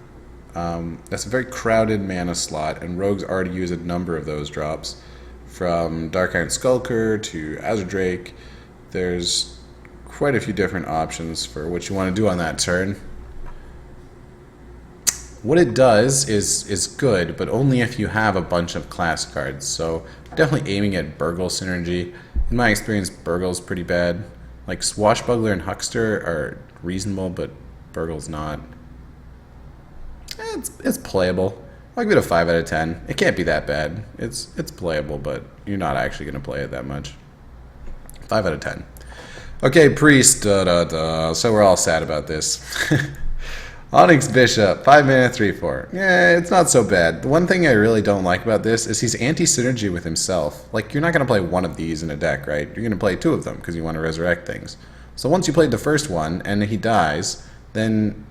That's a very crowded mana slot, and rogues already use a number of those drops. From Dark Iron Skulker to Azure Drake, there's quite a few different options for what you want to do on that turn. What it does is good, but only if you have a bunch of class cards. So definitely aiming at Burgle synergy. In my experience, Burgle's pretty bad. Like Swashbuckler and Huckster are reasonable, but Burgle's not. It's playable. I'll give it a 5 out of 10. It can't be that bad. It's playable, but you're not actually going to play it that much. 5 out of 10. Okay, Priest. So we're all sad about this. Onyx Bishop, 5 mana, 3/4. Yeah, it's not so bad. The one thing I really don't like about this is he's anti-synergy with himself. Like, you're not going to play one of these in a deck, right? You're going to play 2 of them because you want to resurrect things. So once you played the first one and he dies, then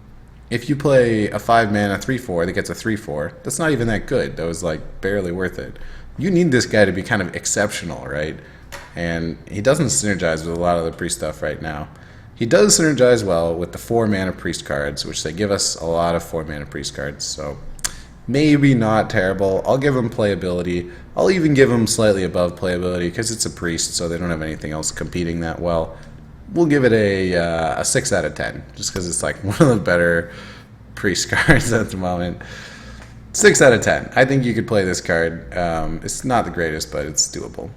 if you play a 5 mana, 3/4 that gets a 3/4, that's not even that good. That was like barely worth it. You need this guy to be kind of exceptional, right? And he doesn't synergize with a lot of the priest stuff right now. He does synergize well with the 4 mana priest cards, which they give us a lot of 4 mana priest cards, so maybe not terrible. I'll give him playability. I'll even give him slightly above playability because it's a priest, so they don't have anything else competing that well. We'll give it a 6 out of 10, just because it's like one of the better priest cards at the moment. 6 out of 10. I think you could play this card. It's not the greatest, but it's doable.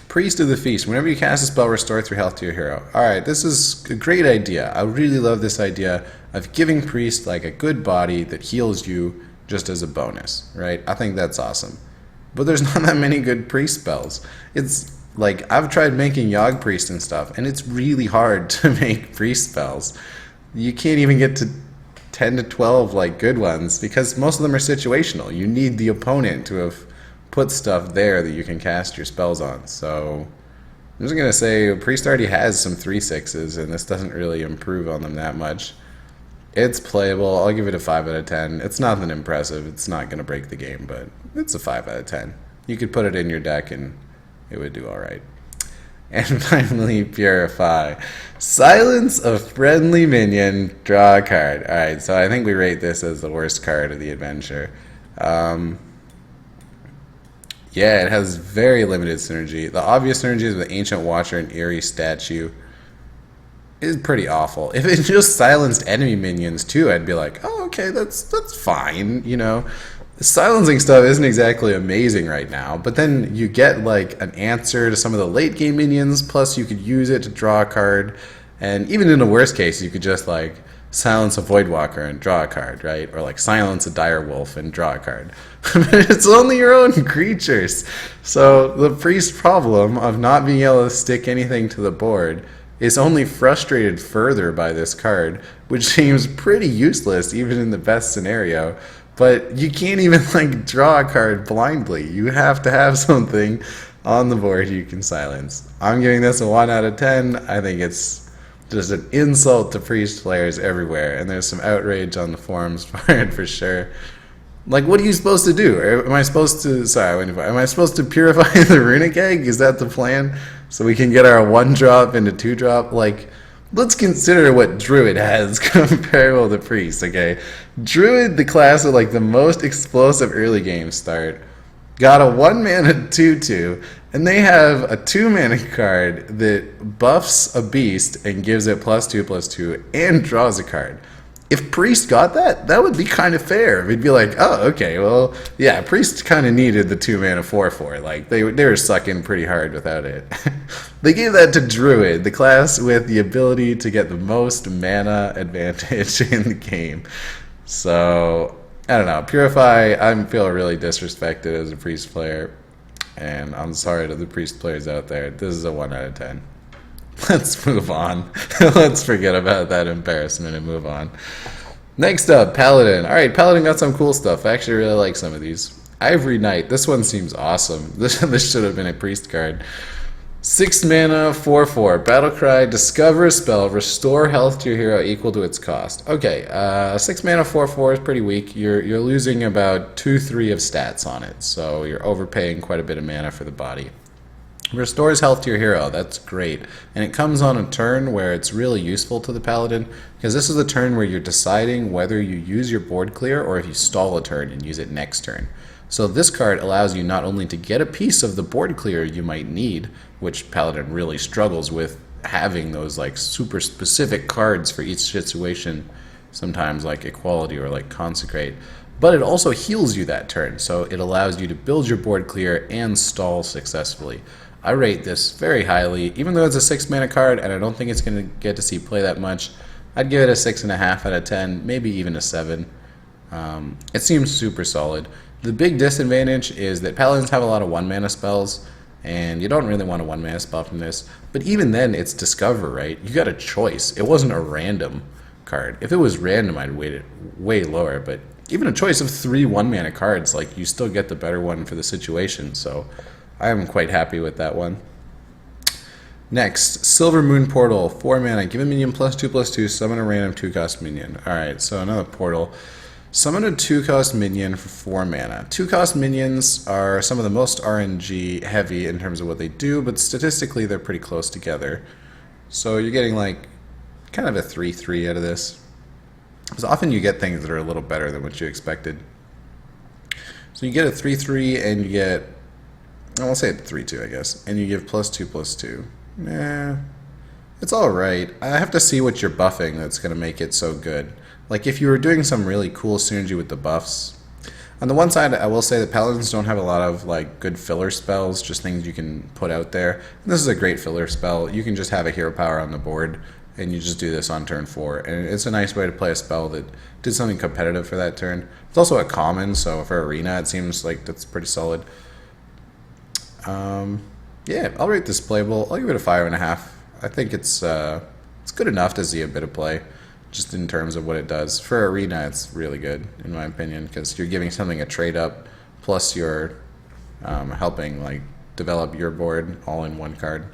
Priest of the Feast. Whenever you cast a spell, restore 3 health to your hero. Alright, this is a great idea. I really love this idea of giving Priest like a good body that heals you just as a bonus, right? I think that's awesome. But there's not that many good Priest spells. It's like, I've tried making Yogg Priest and stuff, and it's really hard to make Priest spells. You can't even get to 10 to 12 like good ones because most of them are situational. You need the opponent to have put stuff there that you can cast your spells on. So I'm just going to say Priest already has some 3/6s, and this doesn't really improve on them that much. It's playable. I'll give it a 5 out of 10. It's nothing impressive. It's not going to break the game, but it's a 5 out of 10. You could put it in your deck and it would do alright. And finally, Purify. Silence a friendly minion, draw a card. Alright, so I think we rate this as the worst card of the adventure. Yeah, it has very limited synergy. The obvious synergies with Ancient Watcher and Eerie Statue is pretty awful. If it just silenced enemy minions too, I'd be like, oh, okay, that's fine, you know. Silencing stuff isn't exactly amazing right now, but then you get like an answer to some of the late game minions, plus you could use it to draw a card, and even in the worst case, you could just like silence a Voidwalker and draw a card, right? Or like silence a Direwolf and draw a card. But it's only your own creatures. So the priest problem of not being able to stick anything to the board is only frustrated further by this card, which seems pretty useless even in the best scenario. But you can't even like draw a card blindly. You have to have something on the board you can silence. I'm giving this a 1 out of 10. I think it's just an insult to priest players everywhere, and there's some outrage on the forums for it for sure. Like, what are you supposed to do? Am I supposed to, am I supposed to purify the Runic Egg? Is that the plan? So we can get our 1-drop into 2-drop? Like, let's consider what Druid has comparable to Priest, okay? Druid, the class with like the most explosive early game start, got a 1-mana 2/2, and they have a 2-mana card that buffs a beast and gives it +2/+2 and draws a card. If Priest got that, that would be kind of fair. We'd be like, oh, okay, well, yeah, Priest kind of needed the 2-mana 4/4. Like, they were sucking pretty hard without it. They gave that to Druid, the class with the ability to get the most mana advantage in the game. So, I don't know. Purify, I feel really disrespected as a Priest player. And I'm sorry to the Priest players out there. This is a 1 out of 10. Let's move on. Let's forget about that embarrassment and move on. Next up, Paladin. Alright, Paladin got some cool stuff. I actually really like some of these. Ivory Knight. This one seems awesome. This should have been a priest card. 6 mana, 4/4. Battlecry, discover a spell, restore health to your hero equal to its cost. Okay, 6 mana, 4/4 is pretty weak. You're losing about 2-3 of stats on it, so you're overpaying quite a bit of mana for the body. Restores health to your hero, that's great. And it comes on a turn where it's really useful to the Paladin, because this is the turn where you're deciding whether you use your board clear or if you stall a turn and use it next turn. So this card allows you not only to get a piece of the board clear you might need, which Paladin really struggles with having those like super specific cards for each situation, sometimes like Equality or like Consecrate, but it also heals you that turn, so it allows you to build your board clear and stall successfully. I rate this very highly, even though it's a 6 mana card and I don't think it's going to get to see play that much. I'd give it a 6.5 out of 10, maybe even a 7. It seems super solid. The big disadvantage is that Paladins have a lot of 1 mana spells, and you don't really want a 1 mana spell from this. But even then, it's Discover, right? You got a choice. It wasn't a random card. If it was random, I'd weight it way lower. But even a choice of 3 1 mana cards, like you still get the better one for the situation. So I am quite happy with that one. Next, Silver Moon Portal, 4 mana. Give a minion +2/+2, summon a random 2-cost minion. Alright, so another portal. Summon a 2-cost minion for 4 mana. 2-cost minions are some of the most RNG heavy in terms of what they do, but statistically they're pretty close together. So you're getting like kind of a 3/3 out of this. Because often you get things that are a little better than what you expected. So you get a 3/3 and you get, I'll say 3/2 I guess, and you give +2/+2. Nah, it's alright. I have to see what you're buffing that's going to make it so good. Like if you were doing some really cool synergy with the buffs. On the one side, I will say that Paladins don't have a lot of like good filler spells, just things you can put out there. And this is a great filler spell. You can just have a hero power on the board, and you just do this on turn 4. And it's a nice way to play a spell that did something competitive for that turn. It's also a common, so for Arena, it seems like that's pretty solid. Yeah, I'll rate this playable. I'll give it a 5.5. I think it's good enough to see a bit of play, just in terms of what it does. For Arena, it's really good, in my opinion, because you're giving something a trade up, plus you're helping like develop your board all in one card.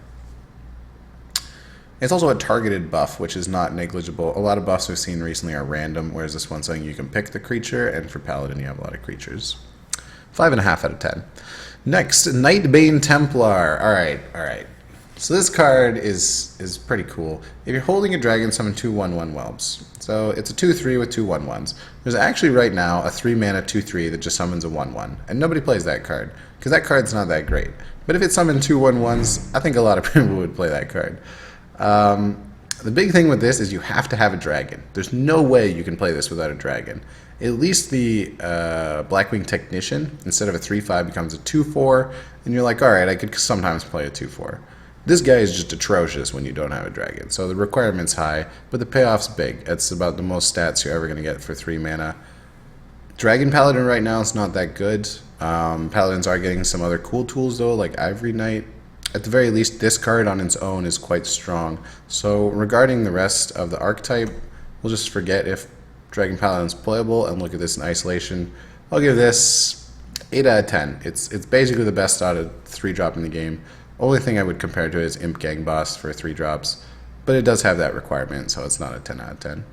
It's also a targeted buff, which is not negligible. A lot of buffs we've seen recently are random, whereas this one's saying you can pick the creature, and for Paladin you have a lot of creatures. 5.5 out of 10. Next, Nightbane Templar. Alright. So this card is pretty cool. If you're holding a dragon, summon 2 1/1 whelps. So it's a 2/3 with 2 1/1s. There's actually right now a 3 mana 2/3 that just summons a 1/1, and nobody plays that card because that card's not that great. But if it summoned 2 1/1s, I think a lot of people would play that card. The big thing with this is you have to have a dragon. There's no way you can play this without a dragon. At least the Blackwing Technician, instead of a 3/5, becomes a 2/4, and you're like, alright, I could sometimes play a 2/4. This guy is just atrocious when you don't have a dragon, so the requirement's high, but the payoff's big. It's about the most stats you're ever going to get for 3 mana. Dragon Paladin right now is not that good. Paladins are getting some other cool tools though, like Ivory Knight. At the very least, this card on its own is quite strong. So regarding the rest of the archetype, we'll just forget if Dragon Paladin's playable and look at this in isolation. I'll give this 8 out of 10. It's basically the best out of 3-drop in the game. Only thing I would compare to is Imp Gang Boss for 3 drops, but it does have that requirement, so it's not a 10 out of 10.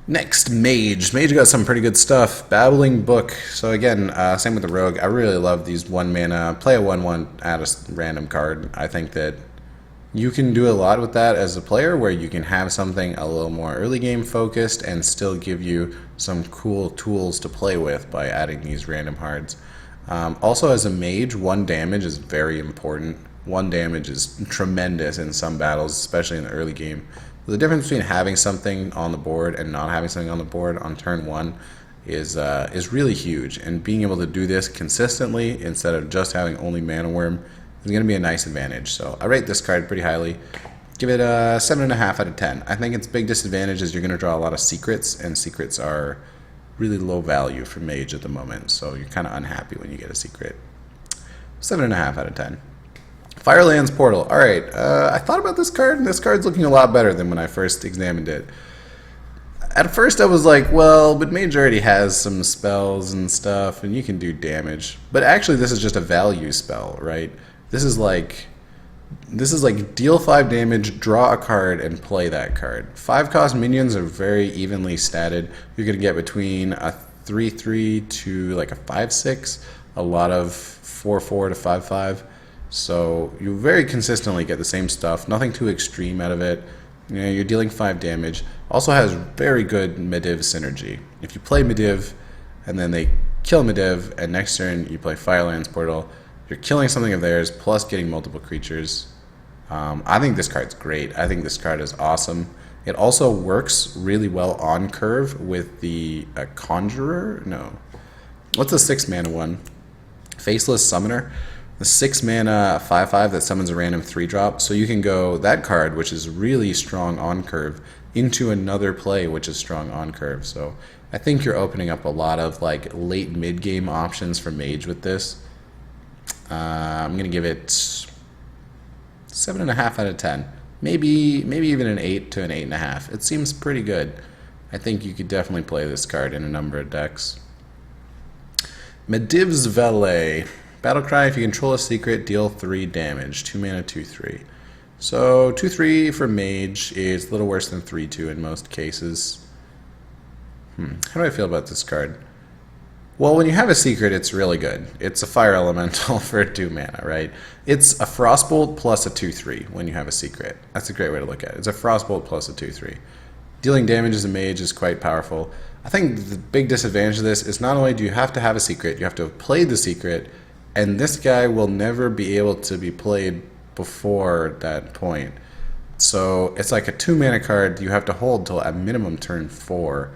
Next, Mage. Mage got some pretty good stuff. Babbling Book. So again, same with the Rogue. I really love these 1 mana, play a 1/1, add a random card. I think that you can do a lot with that as a player, where you can have something a little more early game focused and still give you some cool tools to play with by adding these random cards. Also, as a mage, 1 damage is very important. 1 damage is tremendous in some battles, especially in the early game. The difference between having something on the board and not having something on the board on turn 1 is really huge. And being able to do this consistently instead of just having only Mana Worm is going to be a nice advantage. So I rate this card pretty highly. Give it a 7.5 out of 10. I think its big disadvantage is you're going to draw a lot of secrets, and secrets are really low value for Mage at the moment, so you're kind of unhappy when you get a secret. 7.5 out of 10. Firelands Portal. Alright, I thought about this card, and this card's looking a lot better than when I first examined it. At first I was like, well, but Mage already has some spells and stuff, and you can do damage. But actually this is just a value spell, right? This is like deal 5 damage, draw a card, and play that card. 5-cost minions are very evenly statted. You're going to get between a 3/3 to like a 5/6, a lot of 4/4 to 5/5. So you very consistently get the same stuff, nothing too extreme out of it. You know, you're dealing 5 damage. Also has very good Mediv synergy. If you play Mediv and then they kill Mediv, and next turn you play Firelands Portal, you're killing something of theirs plus getting multiple creatures. I think this card's great. I think this card is awesome. It also works really well on curve with the Conjurer. No. What's the 6-mana one? Faceless Summoner. The 6-mana 5/5 that summons a random 3-drop. So you can go that card, which is really strong on curve, into another play, which is strong on curve. So I think you're opening up a lot of like late mid-game options for Mage with this. I'm going to give it 7.5 out of 10. Maybe even an 8 to an 8.5. It seems pretty good. I think you could definitely play this card in a number of decks. Medivh's Valet. Battlecry, if you control a secret, deal 3 damage. 2 mana, 2/3. So 2/3 for Mage is a little worse than 3/2 in most cases. How do I feel about this card? Well, when you have a secret, it's really good. It's a fire elemental for 2 mana, right? It's a Frostbolt plus a 2/3 when you have a secret. That's a great way to look at it. It's a Frostbolt plus a 2/3. Dealing damage as a Mage is quite powerful. I think the big disadvantage of this is not only do you have to have a secret, you have to have played the secret, and this guy will never be able to be played before that point. So it's like a 2-mana card you have to hold till at minimum turn 4.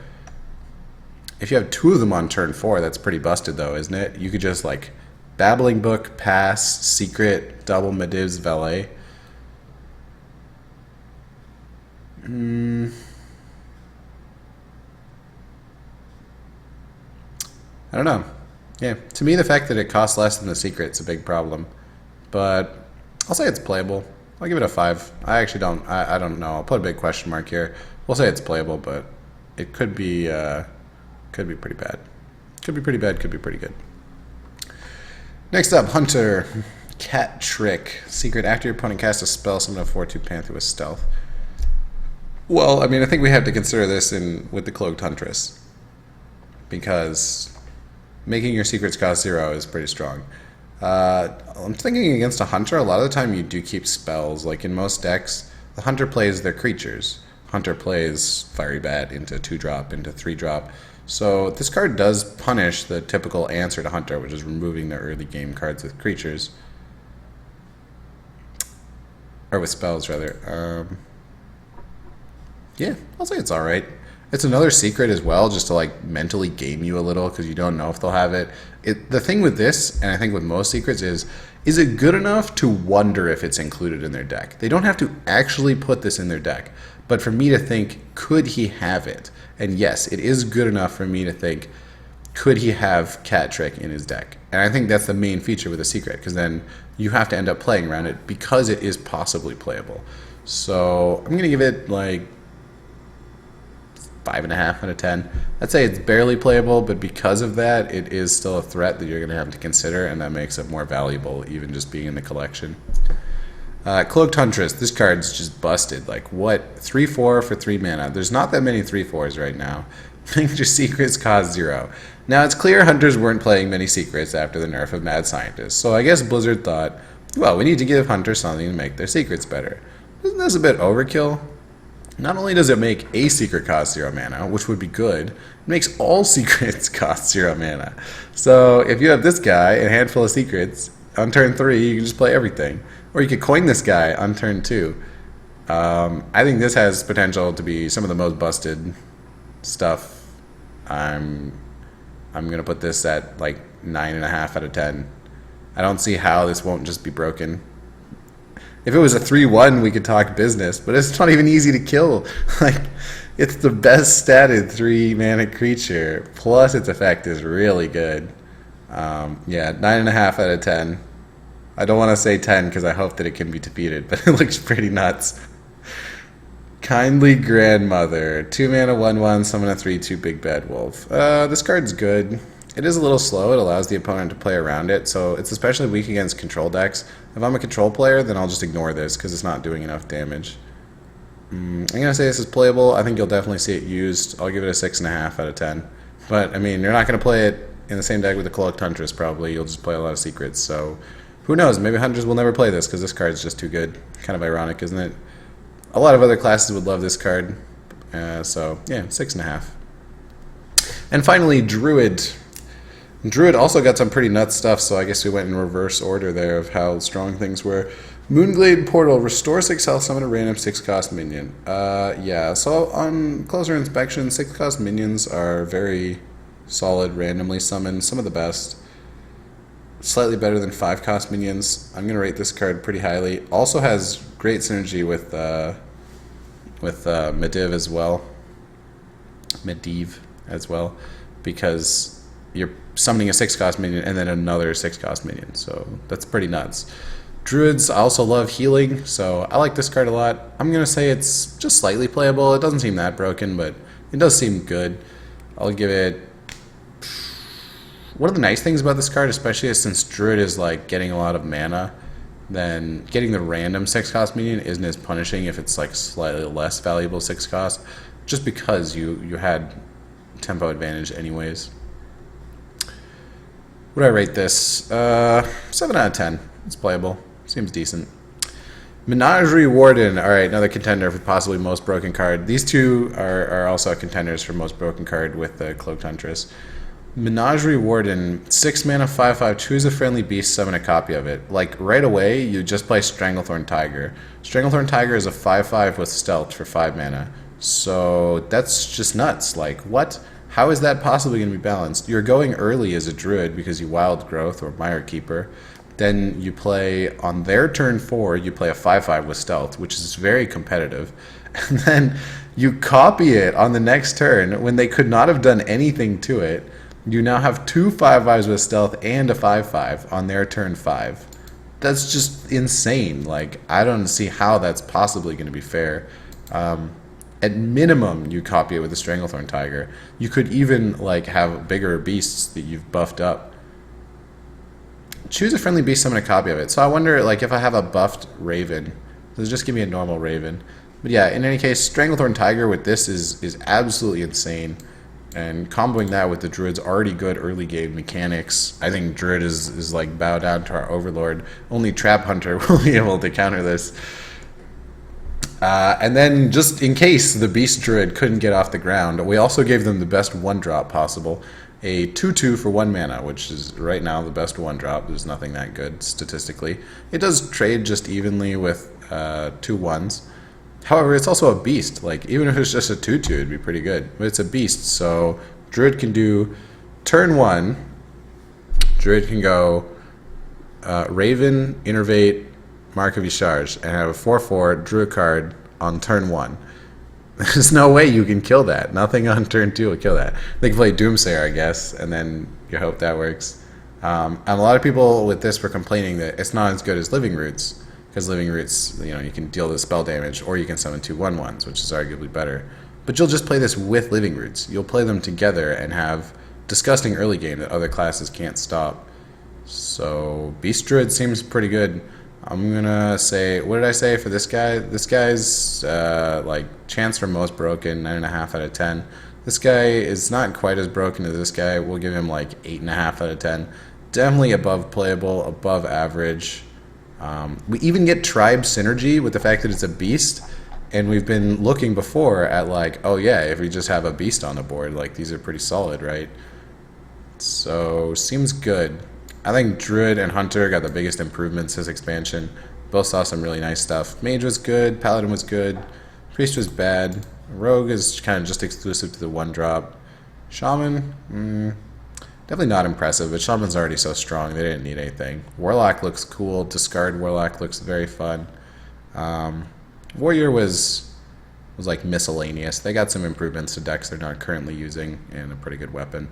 If you have 2 of them on turn 4, that's pretty busted though, isn't it? You could just like Babbling Book, pass, secret, double Medivh's Valet. I don't know. Yeah, to me the fact that it costs less than the secret is a big problem. But I'll say it's playable. I'll give it a 5. I actually don't, I don't know. I'll put a big question mark here. We'll say it's playable, but it could be pretty bad. Could be pretty bad, could be pretty good. Next up, Hunter. Cat Trick. Secret, after your opponent casts a spell, summon a 4/2 Panther with stealth. Well, I mean, I think we have to consider this with the Cloaked Huntress, because making your secrets cost 0 is pretty strong. I'm thinking against a Hunter, a lot of the time you do keep spells. Like in most decks, the Hunter plays their creatures. Hunter plays Fiery Bat into 2-drop, into 3-drop. So this card does punish the typical answer to Hunter, which is removing the early game cards with creatures. Or with spells, rather. Yeah, I'll say it's alright. It's another secret as well, just to like mentally game you a little, because you don't know if they'll have it. The thing with this, and I think with most secrets, is it good enough to wonder if it's included in their deck? They don't have to actually put this in their deck, but for me to think, could he have it? And yes, it is good enough for me to think, could he have Cat Trick in his deck? And I think that's the main feature with a secret, because then you have to end up playing around it because it is possibly playable. So I'm going to give it like 5.5 out of 10. I'd say it's barely playable, but because of that, it is still a threat that you're going to have to consider, and that makes it more valuable, even just being in the collection. Cloaked Huntress. This card's just busted. Like, what? 3/4 for 3 mana. There's not that many 3/4s right now. Your secrets cost 0. Now, it's clear Hunters weren't playing many secrets after the nerf of Mad Scientist, so I guess Blizzard thought, well, we need to give Hunters something to make their secrets better. Isn't this a bit overkill? Not only does it make a secret cost 0 mana, which would be good, it makes all secrets cost 0 mana. So if you have this guy and a handful of secrets, on turn 3 you can just play everything. Or you could coin this guy on turn 2. I think this has potential to be some of the most busted stuff. I'm going to put this at like 9.5 out of 10. I don't see how this won't just be broken. If it was a 3/1, we could talk business, but it's not even easy to kill. Like, it's the best statted 3-mana creature, plus its effect is really good. Yeah, 9.5 out of 10. I don't want to say 10 because I hope that it can be defeated, but it looks pretty nuts. Kindly Grandmother. 2 mana, 1/1, summon a 3/2 Big Bad Wolf. This card's good. It is a little slow. It allows the opponent to play around it, so it's especially weak against control decks. If I'm a control player, then I'll just ignore this because it's not doing enough damage. I'm going to say this is playable. I think you'll definitely see it used. I'll give it a 6.5 out of 10. But, I mean, you're not going to play it in the same deck with the Cloaked Huntress, probably. You'll just play a lot of secrets, so who knows? Maybe Hunters will never play this because this card's just too good. Kind of ironic, isn't it? A lot of other classes would love this card. So, yeah, 6.5. And finally, Druid. Druid also got some pretty nuts stuff, so I guess we went in reverse order there of how strong things were. Moonglade Portal, restore 6 health, summon a random 6-cost minion. Yeah, so on closer inspection, 6-cost minions are very solid, randomly summoned, some of the best. Slightly better than 5-cost minions. I'm going to rate this card pretty highly. Also has great synergy with Medivh as well. Medivh as well, because you're summoning a 6-cost minion and then another 6-cost minion, so that's pretty nuts. Druids also love healing, so I like this card a lot. I'm going to say it's just slightly playable. It doesn't seem that broken, but it does seem good. I'll give it... One of the nice things about this card, especially since Druid is like getting a lot of mana, then getting the random 6-cost minion isn't as punishing if it's like slightly less valuable 6-cost, just because you had tempo advantage anyways. What do I rate this? 7 out of 10. It's playable. Seems decent. Menagerie Warden. Alright, another contender for possibly most broken card. These two are also contenders for most broken card with the Cloaked Huntress. Menagerie Warden, 6 mana, 5/5, choose a friendly beast, summon a copy of it. Like, right away, you just play Stranglethorn Tiger. Stranglethorn Tiger is a 5/5 with stealth for 5 mana. So, that's just nuts. Like, what? How is that possibly going to be balanced? You're going early as a Druid because you Wild Growth or Mire Keeper. Then you play, on their turn 4, you play a 5/5 with stealth, which is very competitive. And then you copy it on the next turn when they could not have done anything to it. You now have 2 5/5s with stealth and a 5/5 on their turn 5. That's just insane. Like, I don't see how that's possibly going to be fair. At minimum, you copy it with a Stranglethorn Tiger. You could even like have bigger beasts that you've buffed up. Choose a friendly beast, summon a copy of it. So I wonder, like, if I have a buffed Raven, does it just give me a normal Raven? But yeah, in any case, Stranglethorn Tiger with this is absolutely insane. And comboing that with the Druid's already good early game mechanics, I think Druid is like bow down to our Overlord. Only Trap Hunter will be able to counter this. And then, just in case the Beast Druid couldn't get off the ground, we also gave them the best 1-drop possible. A 2/2 for 1 mana, which is right now the best 1-drop. There's nothing that good statistically. It does trade just evenly with 2 1s. However, it's also a beast. Like, even if it's just a 2/2, it'd be pretty good. But it's a beast, so Druid can do turn 1. Druid can go Raven, Innervate, Mark of Visharge, and have a 4/4 Druid card on turn 1. There's no way you can kill that. Nothing on turn 2 will kill that. They can play Doomsayer, I guess, and then you hope that works. And a lot of people with this were complaining that it's not as good as Living Roots, because Living Roots, you know, you can deal the spell damage, or you can summon 2 1/1s, which is arguably better. But you'll just play this with Living Roots. You'll play them together and have disgusting early game that other classes can't stop. So Beast Druid seems pretty good. I'm gonna say, what did I say for this guy? This guy's like chance for most broken, 9.5 out of 10. This guy is not quite as broken as this guy. We'll give him like 8.5 out of 10. Definitely above playable, above average. We even get tribe synergy with the fact that it's a beast, and we've been looking before at like, oh yeah, if we just have a beast on the board, like these are pretty solid, right? So seems good. I think Druid and Hunter got the biggest improvements this expansion. Both saw some really nice stuff. Mage was good, Paladin was good, Priest was bad, Rogue is kind of just exclusive to the 1-drop. Shaman, definitely not impressive, but Shaman's already so strong, they didn't need anything. Warlock looks cool, Discard Warlock looks very fun. Warrior was like miscellaneous. They got some improvements to decks they're not currently using, and a pretty good weapon.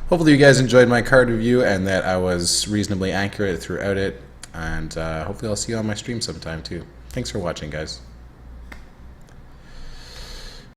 hopefully you guys enjoyed my card review and that I was reasonably accurate throughout it. And hopefully I'll see you on my stream sometime too. Thanks for watching, guys.